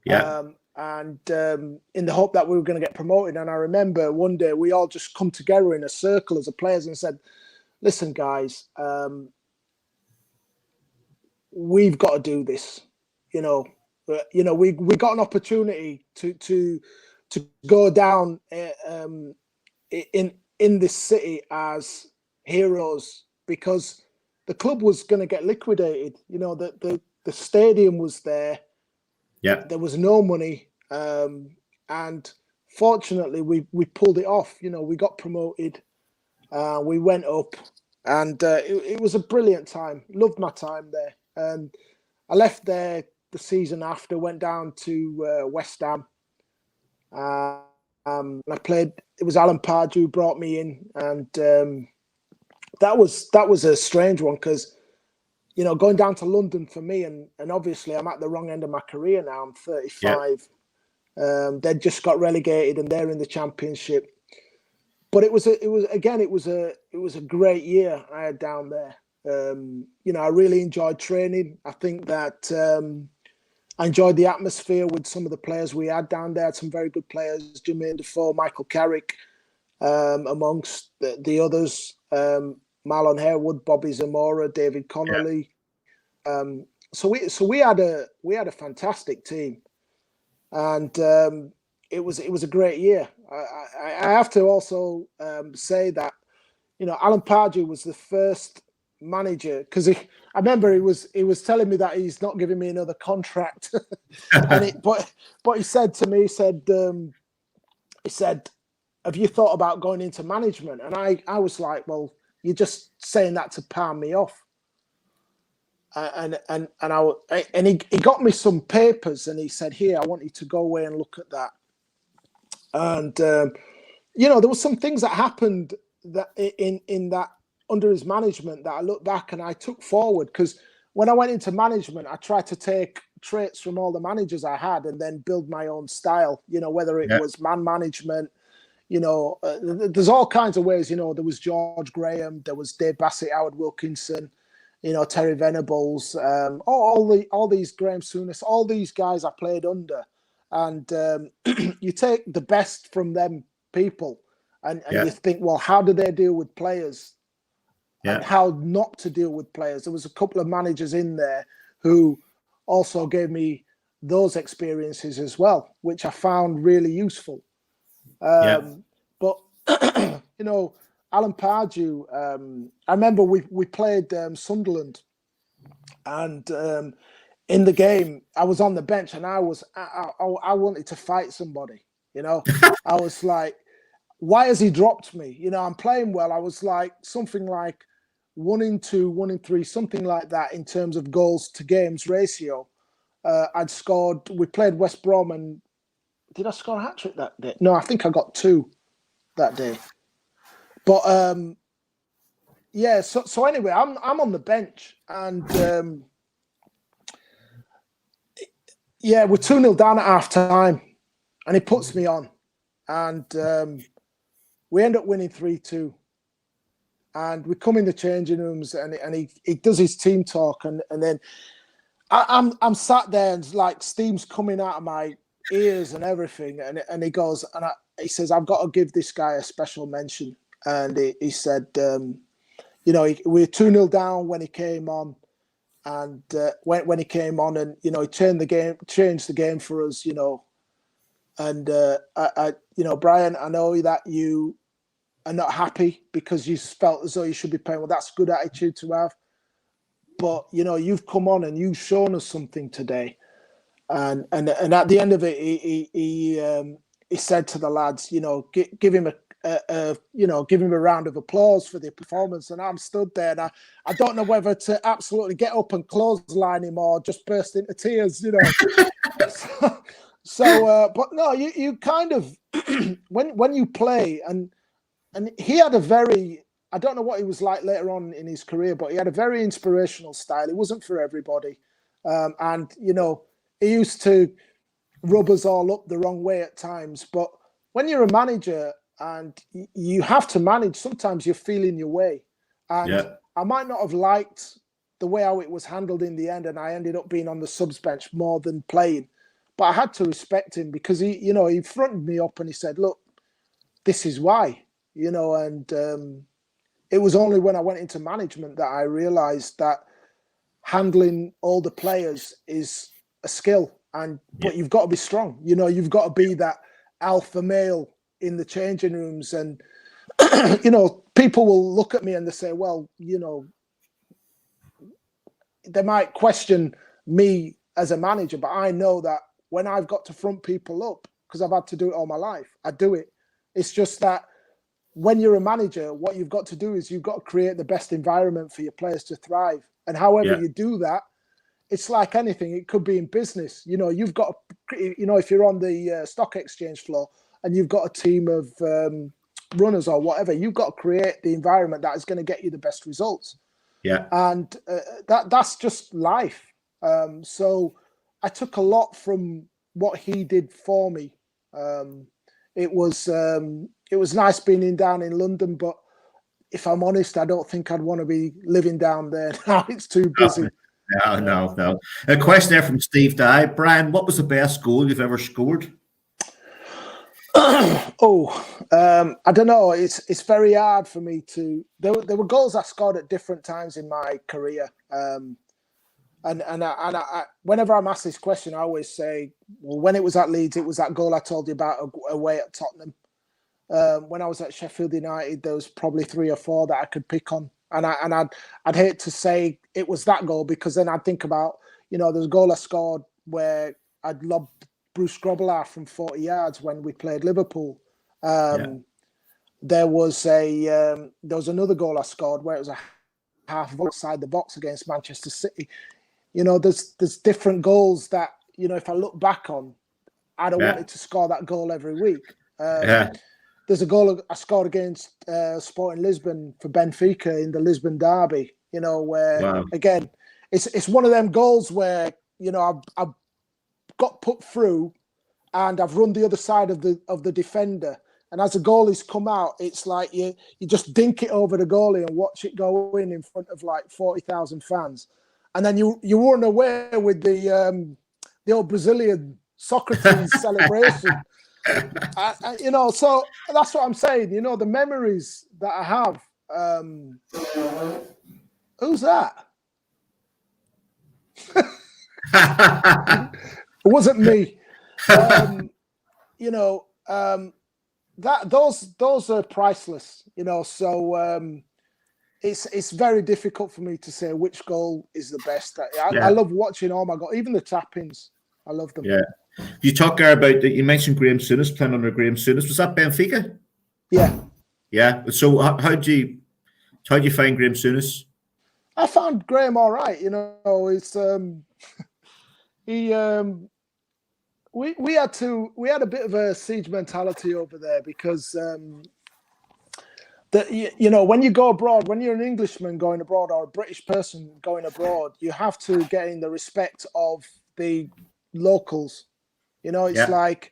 Yeah. And in the hope that we were going to get promoted. And I remember one day we all just come together in a circle as a players and said, listen, guys, we've got to do this. We got an opportunity to go down in this city as heroes, because the club was going to get liquidated. The stadium was there. Yeah. There was no money, and fortunately we pulled it off. We got promoted, we went up, and it was a brilliant time. Loved my time there. I left there the season after, went down to West Ham. I played. It was Alan Pardew who brought me in, and that was a strange one because going down to London for me, and obviously I'm at the wrong end of my career now. I'm 35. Yeah. They just got relegated, and they're in the Championship. But it was a great year I had down there. I really enjoyed training. I think that I enjoyed the atmosphere with some of the players we had down there. Had some very good players: Jermaine Defoe, Michael Carrick, amongst the others. Marlon Harewood, Bobby Zamora, David Connolly. Yeah. So we had a fantastic team. and it was a great year. I have to also say that Alan Pardew was the first manager, because I remember he was telling me that he's not giving me another contract, but he said to me, he said, have you thought about going into management? And I was like, well, you're just saying that to palm me off. And he got me some papers, and he said, here, I want you to go away and look at that. And there were some things that happened that in that under his management that I look back and I took forward, because when I went into management, I tried to take traits from all the managers I had and then build my own style, whether it was man management, there's all kinds of ways. There was George Graham, there was Dave Bassett, Howard Wilkinson, Terry Venables, all these Graham Souness, all these guys I played under. And you take the best from them people and you think, well, how do they deal with players? And how not to deal with players. There was a couple of managers in there who also gave me those experiences as well, which I found really useful. But Alan Pardew, I remember we played Sunderland, and in the game I was on the bench, and I wanted to fight somebody. I was like, why has he dropped me? I'm playing well. I was like something like 1-2, 1-3, something like that in terms of goals to games ratio. I'd scored. We played West Brom, and did I score a hat-trick that day? No, I think I got 2 that day. But so anyway, I'm on the bench, and we're 2-0 down at half time, and he puts me on, and we end up winning 3-2. And we come in the changing rooms, and he does his team talk, and then I'm sat there, and like steam's coming out of my ears and everything, and he goes, and he says, I've got to give this guy a special mention. And he said, we were 2-0 down when he came on, and when he came on, and he changed the game for us, and Brian, I know that you are not happy because you felt as though you should be playing. Well, that's a good attitude to have, but you've come on and you've shown us something today, and at the end of it, he said to the lads, give him give him a round of applause for the performance. And I'm stood there, and I don't know whether to absolutely get up and clothesline him or just burst into tears, but no, you kind of when you play, and he had a very, I don't know what he was like later on in his career, but he had a very inspirational style. It wasn't for everybody, and he used to rub us all up the wrong way at times. But when you're a manager and you have to manage, sometimes you're feeling your way. And I might not have liked the way how it was handled in the end, and I ended up being on the subs bench more than playing. But I had to respect him, because he fronted me up and he said, look, this is why, and it was only when I went into management that I realized that handling all the players is a skill, but you've got to be strong. You've got to be that alpha male in the changing rooms, and people will look at me and they say, well, they might question me as a manager, but I know that when I've got to front people up, because I've had to do it all my life, I do it. It's just that when you're a manager, what you've got to do is you've got to create the best environment for your players to thrive. And however you do that, it's like anything. It could be in business. You've got to, if you're on the stock exchange floor and you've got a team of runners or whatever, you've got to create the environment that is going to get you the best results. Yeah. And that's just life. So I took a lot from what he did for me. It was nice being down in London, but if I'm honest, I don't think I'd want to be living down there now. It's too busy. No. A question there from Steve Dye. Brian, what was the best goal you've ever scored? I don't know. It's very hard for me to. There were goals I scored at different times in my career. And whenever I'm asked this question, I always say, well, when it was at Leeds, it was that goal I told you about away at Tottenham. When I was at Sheffield United, there was probably 3 or 4 that I could pick on, and I'd hate to say it was that goal, because then I'd think about, there's a goal I scored where I'd lobbed Bruce Grobbelaar from 40 yards when we played Liverpool. There was another goal I scored where it was a half outside the box against Manchester City. There's different goals that, if I look back on, I'd have wanted to score that goal every week. There's a goal I scored against Sporting Lisbon for Benfica in the Lisbon derby, where, again, it's one of them goals where, I've got put through and I've run the other side of the defender. And as the goalie's come out, it's like you just dink it over the goalie and watch it go in front of like 40,000 fans. And then you run away with the old Brazilian Socrates celebration. So that's what I'm saying. The memories that I have. Who's that? It wasn't me. Those are priceless. So it's very difficult for me to say which goal is the best. I love watching all my goals, even the tap-ins. I love them. Yeah. You talk there about that. You mentioned Graham Souness, playing under Graham Souness. Was that Benfica? Yeah. Yeah. So how do you find Graham Souness? I found Graham all right. It's we had a bit of a siege mentality over there, because when you go abroad, when you're an Englishman going abroad or a British person going abroad, you have to gain the respect of the locals. It's like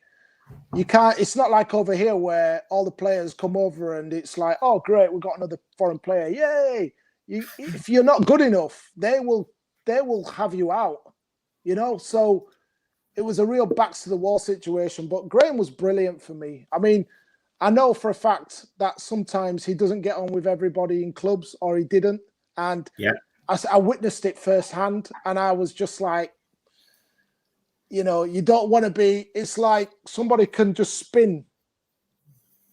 you can't. It's not like over here where all the players come over and it's like, oh great, we've got another foreign player, yay! If you're not good enough, they will have you out. So it was a real backs to the wall situation. But Graham was brilliant for me. I mean, I know for a fact that sometimes he doesn't get on with everybody in clubs, or he didn't, and I witnessed it firsthand, and I was just like, you don't want to be. It's like somebody can just spin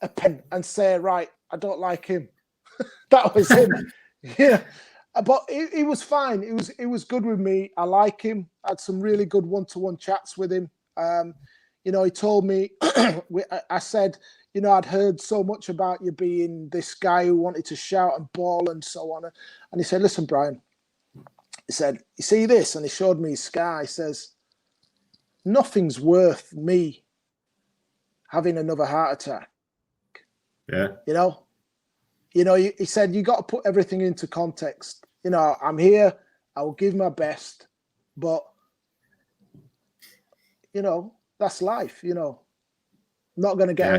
a pen and say, right, I don't like him. That was him. Yeah. But he was fine. He was good with me. I like him. I had some really good one-to-one chats with him. He told me, I said, I'd heard so much about you being this guy who wanted to shout and bawl and so on. And he said, listen, Brian, he said, you see this? And he showed me his scar. He says, nothing's worth me having another heart attack. Yeah. He said, you got to put everything into context. I'm here. I will give my best, but that's life. Not going to get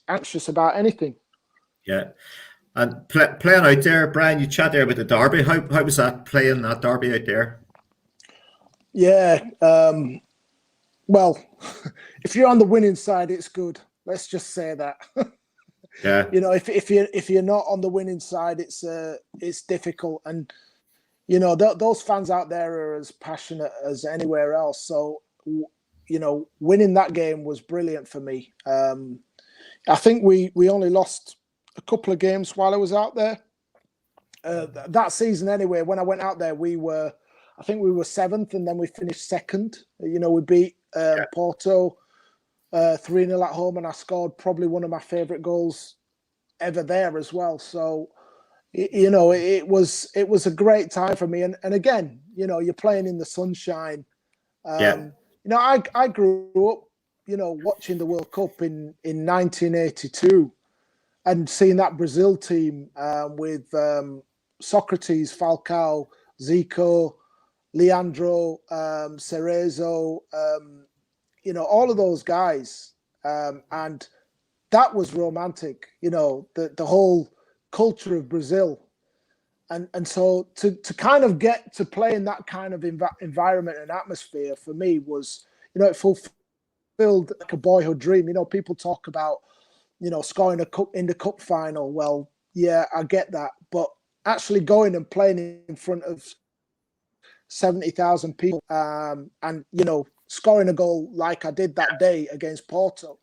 anxious about anything. Yeah, and playing out there, Brian. You chat there about the derby. How was that, playing that derby out there? Yeah. Well, if you're on the winning side, it's good. Let's just say that. Yeah. If you're not on the winning side, it's difficult, and those fans out there are as passionate as anywhere else. So winning that game was brilliant for me. I think we only lost a couple of games while I was out there. That season anyway, when I went out there, I think we were 7th, and then we finished 2nd. We beat Porto 3-0 at home, and I scored probably one of my favourite goals ever there as well. So, it was a great time for me. And again, you're playing in the sunshine. I grew up, watching the World Cup in 1982 and seeing that Brazil team with Socrates, Falcao, Zico, Leandro, Cerezo, all of those guys. And that was romantic, the whole culture of Brazil. And so to kind of get to play in that kind of environment and atmosphere for me was, it fulfilled like a boyhood dream. People talk about, scoring a cup in the cup final. Well, yeah, I get that. But actually going and playing in front of 70,000 people, and scoring a goal like I did that day against Porto.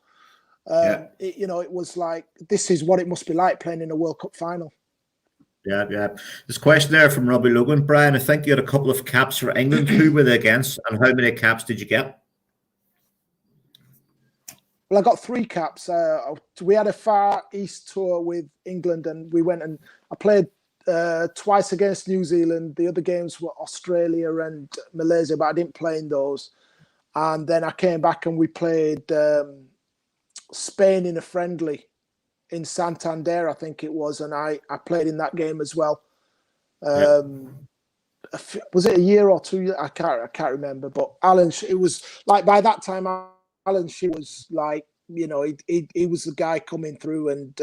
It was like, this is what it must be like playing in a World Cup final. Yeah. There's a question there from Robbie Logan. Brian, I think you had a couple of caps for England. Who were they against, and how many caps did you get? Well, I got 3 caps. We had a Far East tour with England, and we went and I played twice against New Zealand. The other games were Australia and Malaysia, but I didn't play in those. And then I came back and we played Spain in a friendly in Santander, I think it was, and I played in that game as well. Was it a year or 2 years? I can't remember. But Alan, it was like, by that time, Alan Shearer was like, he was the guy coming through, and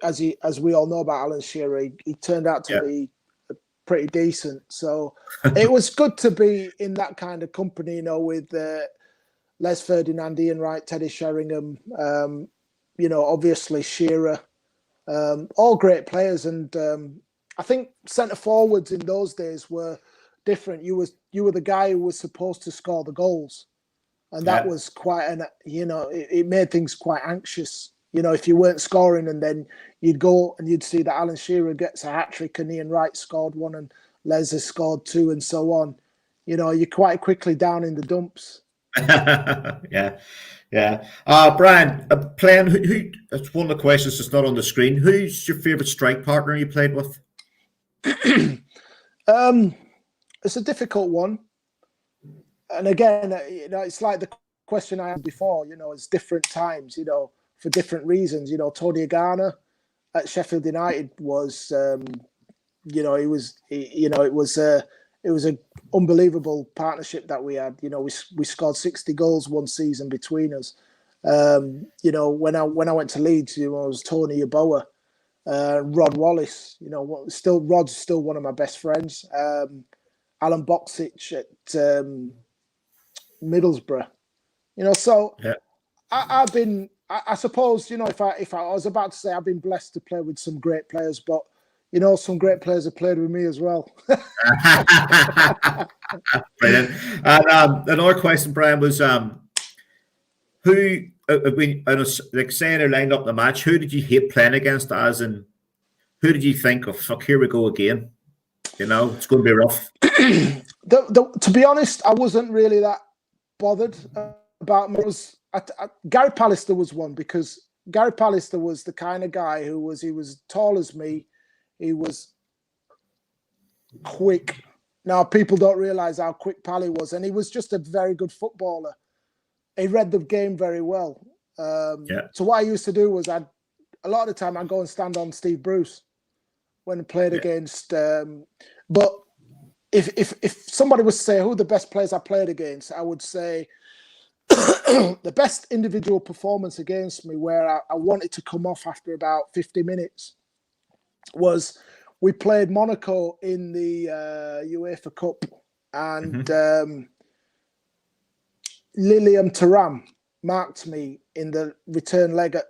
as we all know about Alan Shearer, he turned out to be pretty decent. So it was good to be in that kind of company, with Les Ferdinand, Ian Wright, Teddy Sheringham, obviously Shearer, all great players. And I think centre forwards in those days were different. You were the guy who was supposed to score the goals. And that was quite it made things quite anxious. If you weren't scoring, and then you'd go and you'd see that Alan Shearer gets a hat-trick and Ian Wright scored 1 and Les has scored 2 and so on. You're quite quickly down in the dumps. Yeah. Brian, playing, who? That's one of the questions that's not on the screen. Who's your favourite strike partner you played with? It's a difficult one. And again, it's like the question I had before. It's different times. For different reasons. Tony Agana at Sheffield United was, it was an unbelievable partnership that we had. We scored 60 goals one season between us. When I went to Leeds, it was Tony Yeboah, Rod Wallace. Rod's still one of my best friends. Alan Boksic at Middlesbrough. So I've been. I suppose, if I was about to say, I've been blessed to play with some great players, but some great players have played with me as well. Brilliant. And another question, Brian, was who, like saying they're lined up in the match, who did you hate playing against, as in who did you think, oh fuck, here we go again? It's going to be rough. To be honest, I wasn't really that bothered about me. Gary Pallister was one, because Gary Pallister was the kind of guy he was tall as me. He was quick. Now, people don't realise how quick Pally was, and he was just a very good footballer. He read the game very well. So what I used to do was, a lot of the time I'd go and stand on Steve Bruce when I played against. But if somebody was to say who the best players I played against, I would say the best individual performance against me, where I wanted to come off after about 50 minutes, was we played Monaco in the UEFA Cup, and Lilian Thuram marked me in the return leg at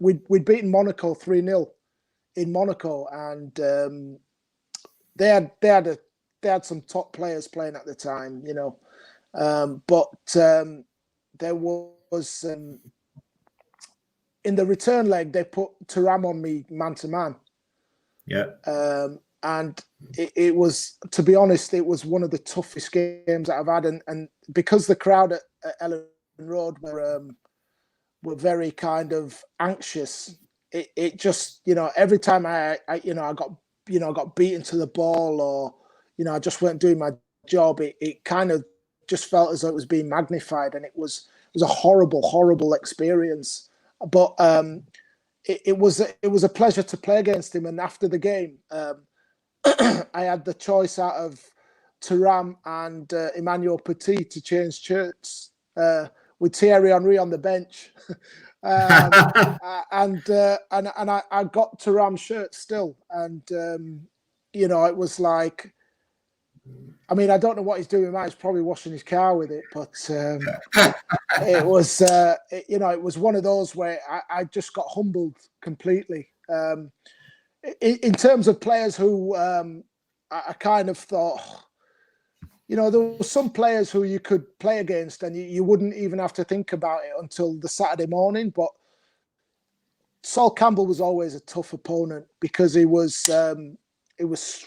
we'd beaten Monaco 3-0 in Monaco, and they had some top players playing at the time, but there was in the return leg they put Thuram on me man to man. And it was, to be honest, it was one of the toughest games that I've had, and because the crowd at Ellen Road were very kind of anxious. It just, every time I got beaten to the ball, or I just weren't doing my job, it kind of just felt as though it was being magnified, and it was a horrible experience. But it was a pleasure to play against him. And after the game, I had the choice out of Thuram and Emmanuel Petit to change shirts with Thierry Henry on the bench. And I got Thuram's shirt still, and it was like, I mean, I don't know what he's doing now. He's probably washing his car with it, but it was it was one of those where I just got humbled completely. In terms of players who I kind of thought, there were some players who you could play against and you wouldn't even have to think about it until the Saturday morning. But Sol Campbell was always a tough opponent because he was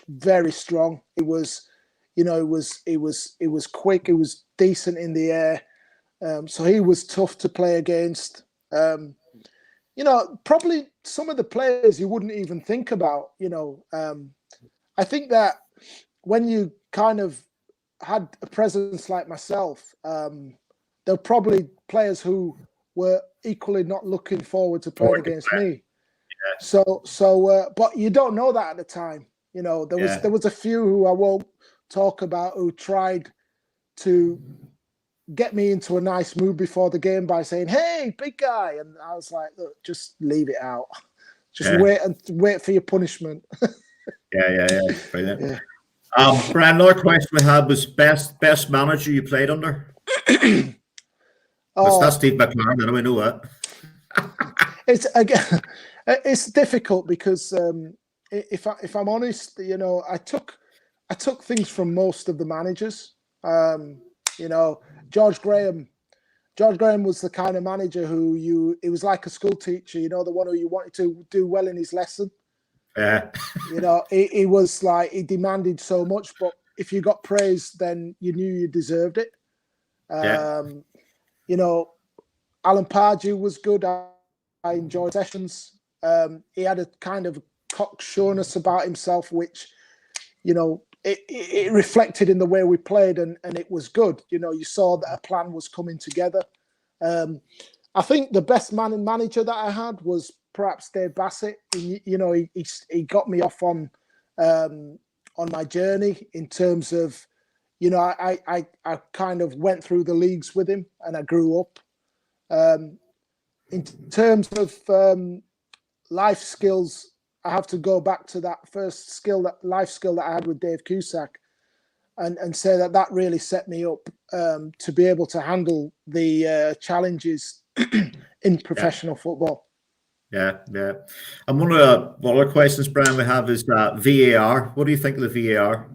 very strong. It was quick. It was decent in the air. So he was tough to play against. Probably some of the players you wouldn't even think about. I think that when you kind of had a presence like myself, there were probably players who were equally not looking forward to playing against me. Yeah. But you don't know that at the time. There was a few who I won't talk about who tried to get me into a nice mood before the game by saying, "Hey, big guy," and I was like, "Look, just leave it out. Just wait for your punishment." Yeah. Brilliant. Yeah. Brian, another question we had was best manager you played under. That's Steve McLaren. I know we know that. It's difficult because if I'm honest, I took things from most of the managers. George Graham was the kind of manager who it was like a school teacher, the one who you wanted to do well in his lesson. Yeah. He was like, he demanded so much, but if you got praise, then you knew you deserved it. Alan Pardew was good. I enjoyed sessions. He had a kind of cocksureness about himself, which, it reflected in the way we played, and it was good. You saw that a plan was coming together. I think the best manager that I had was perhaps Dave Bassett. He got me off on my journey in terms of, I kind of went through the leagues with him and I grew up. In terms of life skills, I have to go back to that first life skill that I had with Dave Cusack and say that really set me up to be able to handle the challenges in professional football. Yeah. And one of the other questions, Brian, we have is VAR. What do you think of the VAR?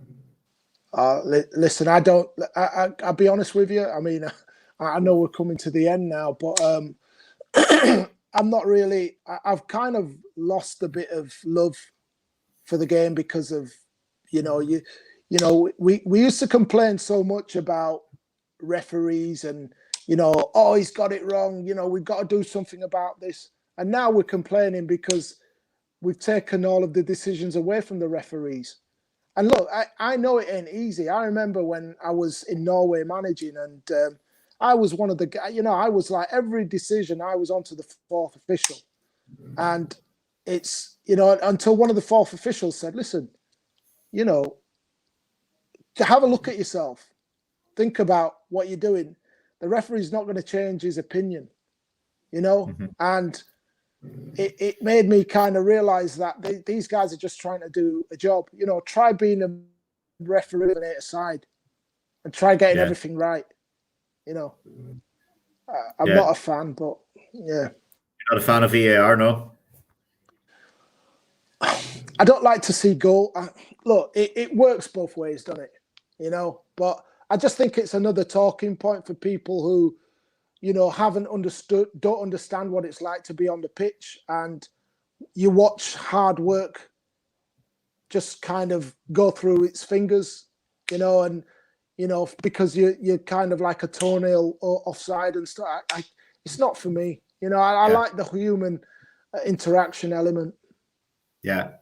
Listen, I'll be honest with you. I mean, I know we're coming to the end now, but I'm not really. I've kind of lost a bit of love for the game because of, we used to complain so much about referees and, he's got it wrong. We've got to do something about this. And now we're complaining because we've taken all of the decisions away from the referees. And look, I know it ain't easy. I remember when I was in Norway managing, and I was one of the guys, I was like, every decision I was onto the fourth official. And it's, until one of the fourth officials said, listen, have a look at yourself. Think about what you're doing. The referee's not going to change his opinion, and it made me kind of realize that these guys are just trying to do a job. Try being a referee on either side and try getting everything right. I'm not a fan, but yeah. You're not a fan of VAR, no? I don't like to see goal. Look, it works both ways, doesn't it? But I just think it's another talking point for people who, don't understand what it's like to be on the pitch, and you watch hard work just kind of go through its fingers, and because you're kind of like a toenail offside and stuff. It's not for me. I like the human interaction element. Yeah.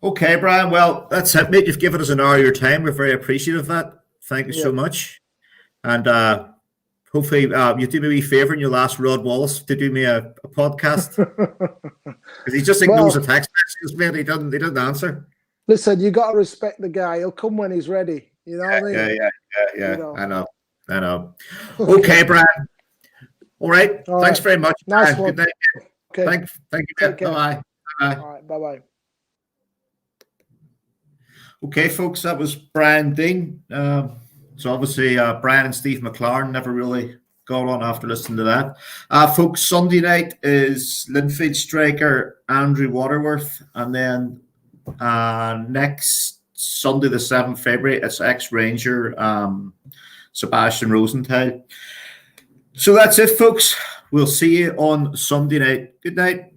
Okay, Brian. Well, that's it, mate. You've given us an hour of your time. We're very appreciative of that. Thank you so much. And hopefully you do me a wee favour and you'll ask Rod Wallace to do me a podcast. Because he just ignores the text messages, man. He doesn't answer. Listen, you got to respect the guy. He'll come when he's ready. You know what I mean? Yeah. I know. Okay, Brian. All right. Thanks very much. Nice one. Good night. Okay. Thank you. Bye-bye. All right. Bye-bye. Okay, folks, that was Brian Deane. So obviously, Brian and Steve McLaren never really got on after listening to that. Folks, Sunday night is Linfield striker Andrew Waterworth, and then next Sunday the 7th February. It's ex-Ranger Sebastian Rosenthal. So that's it, folks. We'll see you on Sunday night. Good night.